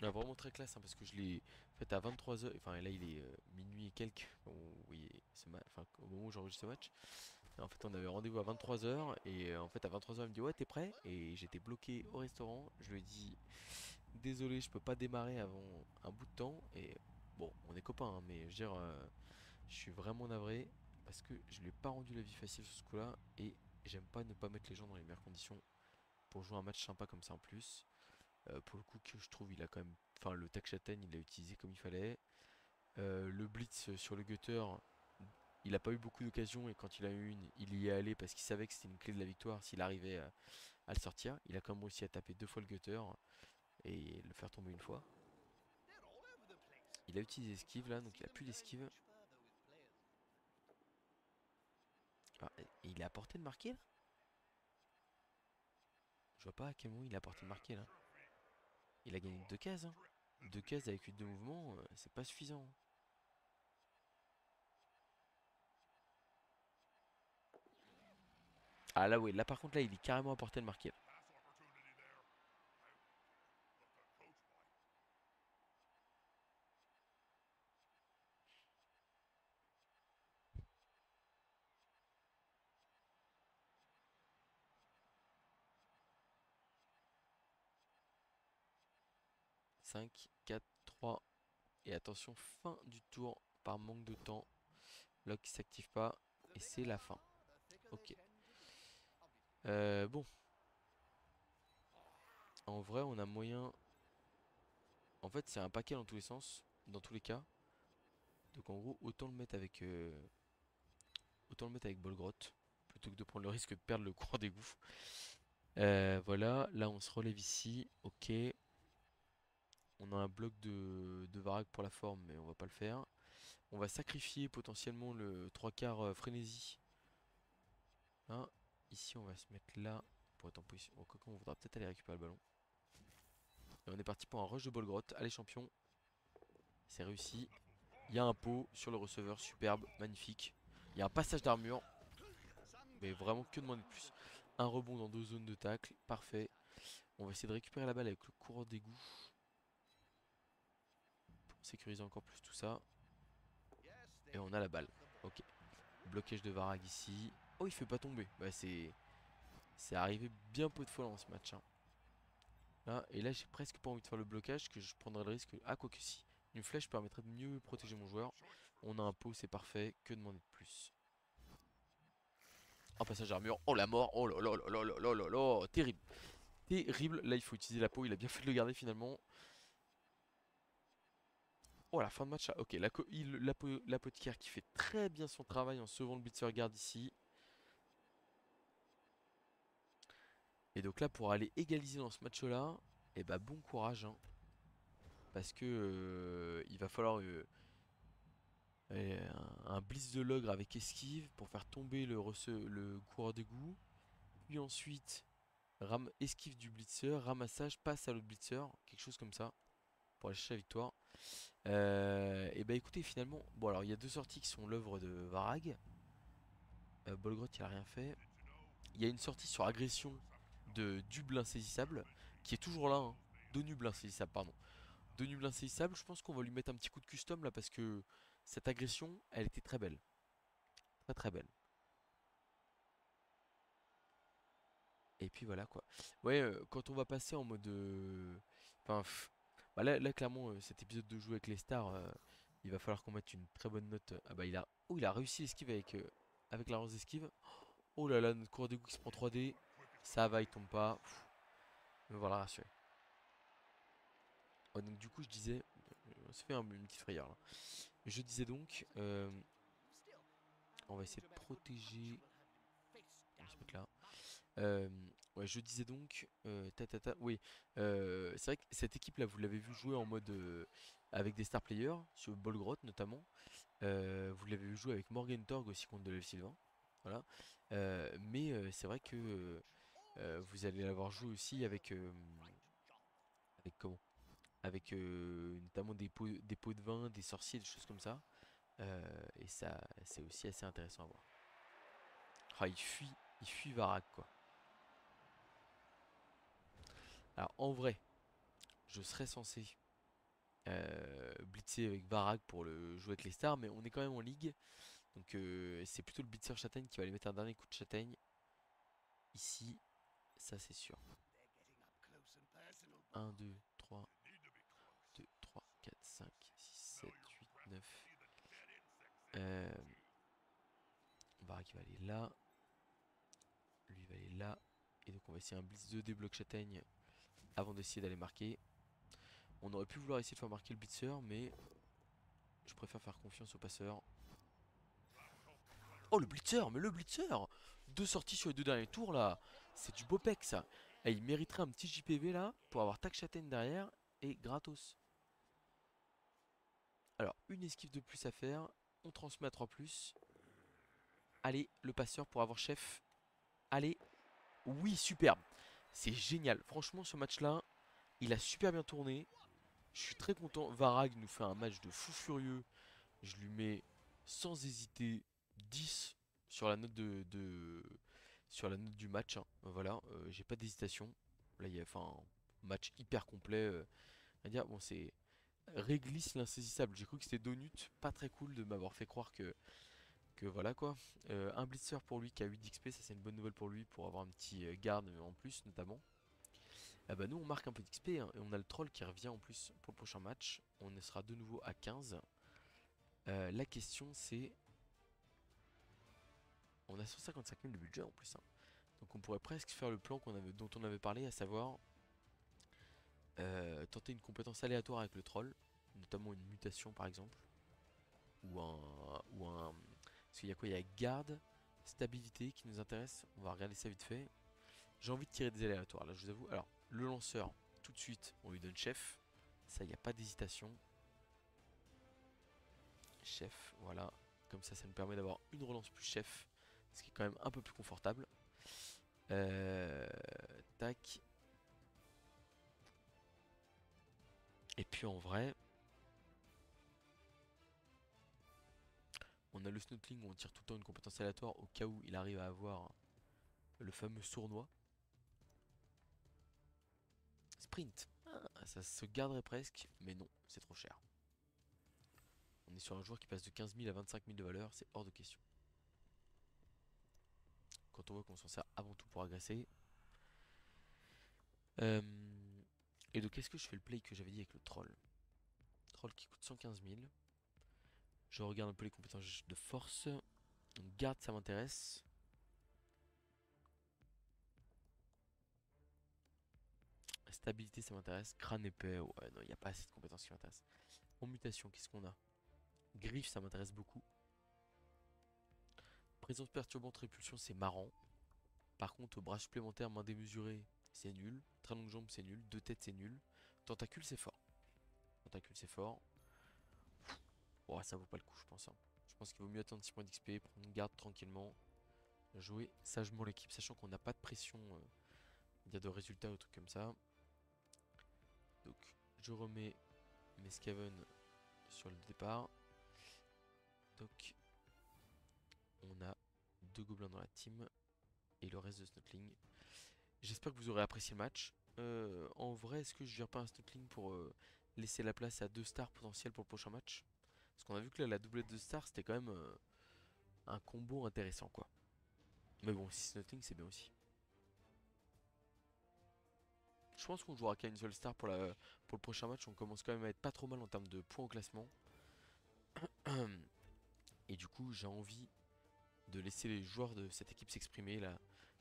S1: Ah, vraiment très classe, hein, parce que je l'ai fait à 23 h, enfin là il est minuit et quelques, enfin, au moment où j'enregistre ce match. Et en fait on avait rendez-vous à 23 h et en fait à 23 h il me dit ouais t'es prêt? Et j'étais bloqué au restaurant, je lui ai dit désolé je peux pas démarrer avant un bout de temps. Et bon on est copains, hein, mais je veux dire je suis vraiment navré parce que je lui ai pas rendu la vie facile sur ce coup là. Et j'aime pas ne pas mettre les gens dans les meilleures conditions pour jouer un match sympa comme ça en plus. Pour le coup que je trouve il a quand même, enfin le tac châtaigne il l'a utilisé comme il fallait. Le blitz sur le gutter, il a pas eu beaucoup d'occasions et quand il a eu une il y est allé parce qu'il savait que c'était une clé de la victoire s'il arrivait à le sortir. Il a quand même réussi à taper 2 fois le gutter et le faire tomber une fois. Il a utilisé esquive là, donc il a plus d'esquive. Ah, et il est à portée de marquer là? Je vois pas à quel moment il est à portée de marquer là. Il a gagné 2 cases, hein. 2 cases avec 8 de mouvement, c'est pas suffisant. Ah là ouais, là par contre là il est carrément à portée de marquer là. 5, 4, 3. Et attention, fin du tour par manque de temps. Lock qui s'active pas. Et c'est la fin. Ok. Bon. En vrai, on a moyen. En fait, c'est un paquet dans tous les sens. Dans tous les cas. Donc en gros, autant le mettre avec Bolgrot. Plutôt que de prendre le risque de perdre le cours d'égout. Voilà. Là, on se relève ici. Ok. On a un bloc de Varag pour la forme, mais on va pas le faire. On va sacrifier potentiellement le 3 quarts frénésie. Hein. Ici, on va se mettre là pour être en position. Oh, on voudra peut-être aller récupérer le ballon. Et on est parti pour un rush de Bolgrot. Allez, champion. C'est réussi. Il y a un pot sur le receveur. Superbe. Magnifique. Il y a un passage d'armure. Mais vraiment, que demander de plus? Un rebond dans 2 zones de tacle. Parfait. On va essayer de récupérer la balle avec le coureur d'égout. Pour sécuriser encore plus tout ça. Et on a la balle. Ok. Blocage de Varag ici. Oh, il fait pas tomber. Bah, c'est arrivé bien peu de fois dans ce match, hein. Là, et là, j'ai presque pas envie de faire le blocage, que je prendrais le risque. Ah, quoi que si. Une flèche permettrait de mieux protéger mon joueur. On a un pot, c'est parfait. Que demander de plus? Un passage d'armure. Oh la mort. Oh là là là là là là là là. Terrible. Terrible. Là, il faut utiliser la peau. Il a bien fait de le garder finalement. Oh, la fin de match. Là. Ok, l'apothicaire qui fait très bien son travail en sauvant le blitzer garde ici. Et donc là, pour aller égaliser dans ce match-là, et bah bon courage, hein, parce que il va falloir un blitz de l'ogre avec esquive pour faire tomber le coureur d'égout. Puis ensuite, esquive du blitzer, ramassage, passe à l'autre blitzer, quelque chose comme ça, pour aller chercher la victoire. Et bah écoutez, finalement, bon alors il y a 2 sorties qui sont l'œuvre de Varag. Bolgrot il a rien fait. Il y a une sortie sur agression de Duble insaisissable, qui est toujours là, hein. De Nuble insaisissable, pardon. De Nuble insaisissable, je pense qu'on va lui mettre un petit coup de custom là, parce que cette agression, elle était très belle. Très très belle. Et puis voilà quoi. Ouais, quand on va passer en mode. Enfin, bah là, clairement, cet épisode de jeu avec les stars, il va falloir qu'on mette une très bonne note. Ah bah il a réussi l'esquive avec la rose d'esquive. Oh là là, notre coureur d'égout qui se prend 3D. Ça va, il tombe pas. Pff, me voilà rassuré. Ouais, donc du coup, je disais. On se fait une petite frayeur là. Je disais donc. On va essayer de protéger. On va se mettre là. Euh, ouais, je disais donc, oui, c'est vrai que cette équipe-là, vous l'avez vu jouer en mode avec des star players, sur Bolgrot notamment. Vous l'avez vu jouer avec Morgan Torg aussi contre Deleuve Sylvain. Voilà. Mais c'est vrai que Vous allez l'avoir joué aussi avec, avec comment? Avec notamment des pots de vin, des sorciers, des choses comme ça. Et ça, c'est aussi assez intéressant à voir. Ah, il fuit Varag quoi. Alors en vrai, je serais censé blitzer avec Varag pour le jouer avec les stars, mais on est quand même en ligue. Donc c'est plutôt le blitzer châtaigne qui va aller mettre un dernier coup de châtaigne. Ici, ça c'est sûr. 1, 2, 3, 2, 3, 4, 5, 6, 7, 8, 9. Varag va aller là. Lui va aller là. Et donc on va essayer un blitz 2 des blocs châtaigne avant d'essayer d'aller marquer. On aurait pu vouloir essayer de faire marquer le blitzer, mais je préfère faire confiance au passeur. Oh le blitzer, mais le blitzer! Deux sorties sur les deux derniers tours là, c'est du beau pec ça. Et il mériterait un petit JPV là pour avoir tac châtaigne derrière et gratos. Alors une esquive de plus à faire, on transmet à 3 plus. Allez, le passeur pour avoir chef. Allez, oui superbe. C'est génial, franchement ce match là, il a super bien tourné. Je suis très content, Varag nous fait un match de fou furieux. Je lui mets sans hésiter 10 sur la note sur la note du match, hein. Voilà, j'ai pas d'hésitation. Là, il y a enfin un match hyper complet. À dire, bon, c'est Réglisse l'insaisissable. J'ai cru que c'était Donut, pas très cool de m'avoir fait croire que voilà quoi. Un blitzer pour lui qui a 8 d'XP, ça c'est une bonne nouvelle pour lui pour avoir un petit garde en plus notamment. Ah bah nous on marque un peu d'XP hein, et on a le troll qui revient en plus pour le prochain match. On sera de nouveau à 15. La question c'est, on a 155 000 de budget en plus, hein. Donc on pourrait presque faire le plan dont on avait parlé, à savoir tenter une compétence aléatoire avec le troll, notamment une mutation par exemple, ou un. Parce qu'il y a quoi? Il y a garde, stabilité qui nous intéresse. On va regarder ça vite fait. J'ai envie de tirer des aléatoires là, je vous avoue. Alors le lanceur, tout de suite, on lui donne chef. Ça, il n'y a pas d'hésitation. Chef, voilà. Comme ça nous permet d'avoir une relance plus chef, ce qui est quand même un peu plus confortable. Euh, tac. Et puis en vrai, on a le Snotling où on tire tout le temps une compétence aléatoire au cas où il arrive à avoir le fameux sournois. Sprint. Ah, ça se garderait presque, mais non, c'est trop cher. On est sur un joueur qui passe de 15 000 à 25 000 de valeur, c'est hors de question. Quand on voit qu'on s'en sert avant tout pour agresser. Euh, Et donc, est-ce que je fais le play que j'avais dit avec le troll? Troll qui coûte 115 000. Je regarde un peu les compétences de force. Donc, garde, ça m'intéresse. Stabilité, ça m'intéresse. Crâne épais, ouais, non, il n'y a pas assez de compétences qui m'intéressent. En mutation, qu'est-ce qu'on a? Griffe, ça m'intéresse beaucoup. Présence perturbante, répulsion, c'est marrant. Par contre, bras supplémentaire, main démesurée, c'est nul. Très longue jambe, c'est nul. Deux têtes, c'est nul. Tentacule, c'est fort. Tentacule, c'est fort. Ouais, ça vaut pas le coup, je pense, hein. Je pense qu'il vaut mieux attendre 6 points d'XP, prendre une garde tranquillement, jouer sagement l'équipe, sachant qu'on n'a pas de pression de résultats ou trucs comme ça. Donc, je remets mes Skaven sur le départ. Donc, on a deux gobelins dans la team et le reste de Snotling. J'espère que vous aurez apprécié le match. En vrai, est-ce que je gère pas un Snotling pour laisser la place à deux stars potentielles pour le prochain match? Parce qu'on a vu que là, la doublette de stars, c'était quand même un combo intéressant, quoi. Mais bon, si Snotling, c'est bien aussi. Je pense qu'on jouera qu'à une seule star pour le prochain match. On commence quand même à être pas trop mal en termes de points au classement. Et du coup, j'ai envie de laisser les joueurs de cette équipe s'exprimer.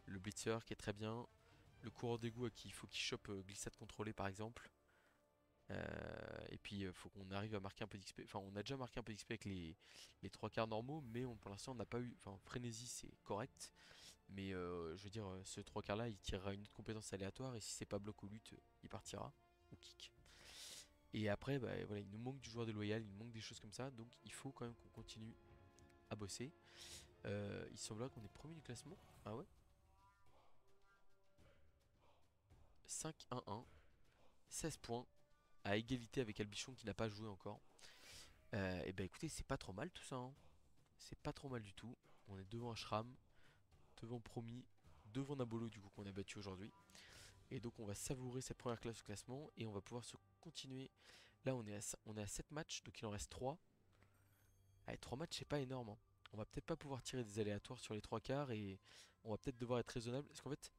S1: Le blitzer qui est très bien. Le coureur d'égout à qui il faut qu'il chope glissade contrôlée par exemple. Et puis il faut qu'on arrive à marquer un peu d'XP. Enfin, on a déjà marqué un peu d'XP avec les trois quarts normaux, mais pour l'instant on n'a pas eu. Enfin, frénésie c'est correct. Mais je veux dire, ce trois quarts là il tirera une autre compétence aléatoire. Et si c'est pas bloc ou lutte, il partira. Ou kick. Et après, bah, voilà, il nous manque du joueur déloyal, il nous manque des choses comme ça. Donc il faut quand même qu'on continue à bosser. Il semble là qu'on est premier du classement. Ah ouais? 5-1-1. 16 points. À égalité avec Albichon qui n'a pas joué encore. Et bah écoutez, c'est pas trop mal tout ça, hein. C'est pas trop mal du tout. On est devant Ashram, devant Promis, devant Nabolo du coup qu'on a battu aujourd'hui. Et donc on va savourer cette première classe au classement et on va pouvoir se continuer. Là on est à 7 matchs, donc il en reste 3. Allez, 3 matchs c'est pas énorme, hein. On va peut-être pas pouvoir tirer des aléatoires sur les 3 quarts et on va peut-être devoir être raisonnable. Parce qu'en fait,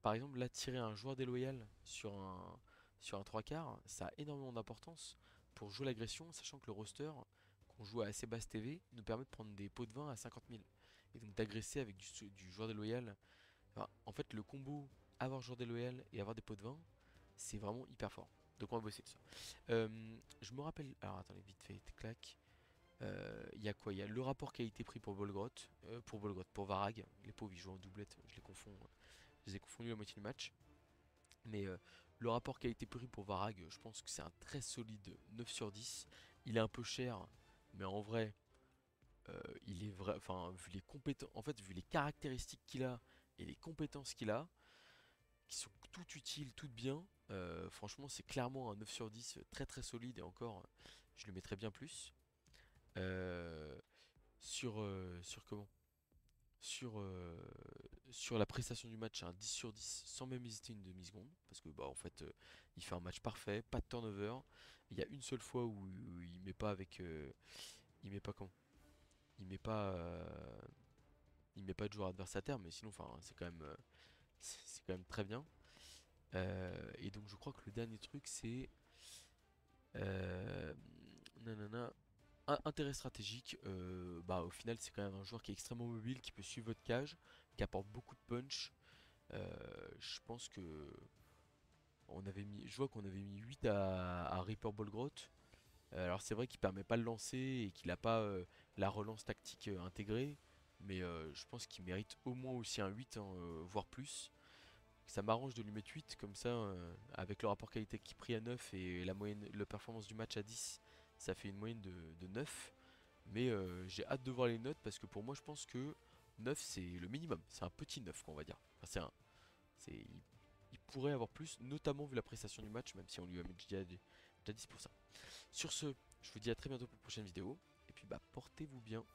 S1: par exemple là tirer un joueur déloyal sur un 3 quarts, ça a énormément d'importance pour jouer l'agression, sachant que le roster qu'on joue à assez basse TV nous permet de prendre des pots de vin à 50 000. Et donc d'agresser avec du joueur déloyal. Enfin, en fait, le combo avoir joueur déloyal et avoir des pots de vin, c'est vraiment hyper fort. Donc on va bosser dessus. Je me rappelle. Alors attendez, vite fait, clac. Il y a quoi? Il y a le rapport qui a été pris pour Varag. Les pauvres ils jouent en doublette, je les confonds. Je les ai confondus la moitié du match. Mais le rapport qui a été pris pour Varag, je pense que c'est un très solide 9 sur 10. Il est un peu cher, mais en vrai, il est vrai. Enfin, vu les compétences, en fait, vu les caractéristiques qu'il a et les compétences qu'il a, qui sont toutes utiles, toutes bien. Franchement, c'est clairement un 9 sur 10 très très solide et encore, je le mettrais bien plus. Euh, sur comment? Sur, sur la prestation du match, un 10 sur 10 sans même hésiter une demi-seconde. Parce que, bah, en fait, il fait un match parfait, pas de turnover. Il y a une seule fois où il met pas avec. Il met pas comment? Il met pas. Il met pas de joueur adverse à terre, mais sinon, enfin, c'est quand même. C'est quand même très bien. Et donc je crois que le dernier truc c'est euh, nanana, intérêt stratégique. Bah au final c'est quand même un joueur qui est extrêmement mobile, qui peut suivre votre cage, qui apporte beaucoup de punch. Je pense que je vois qu'on avait mis 8 à Reaper Ballgrot. Alors c'est vrai qu'il permet pas le lancer et qu'il a pas la relance tactique intégrée, mais je pense qu'il mérite au moins aussi un 8, hein, voire plus. Ça m'arrange de lui mettre 8 comme ça, avec le rapport qualité qui pris à 9 et la moyenne, le performance du match à 10, ça fait une moyenne de 9. Mais j'ai hâte de voir les notes parce que pour moi je pense que 9 c'est le minimum, c'est un petit 9 qu'on va dire. Enfin, il pourrait avoir plus, notamment vu la prestation du match, même si on lui a mis déjà 10 pour ça. Sur ce, je vous dis à très bientôt pour une prochaine vidéo, et puis bah portez-vous bien.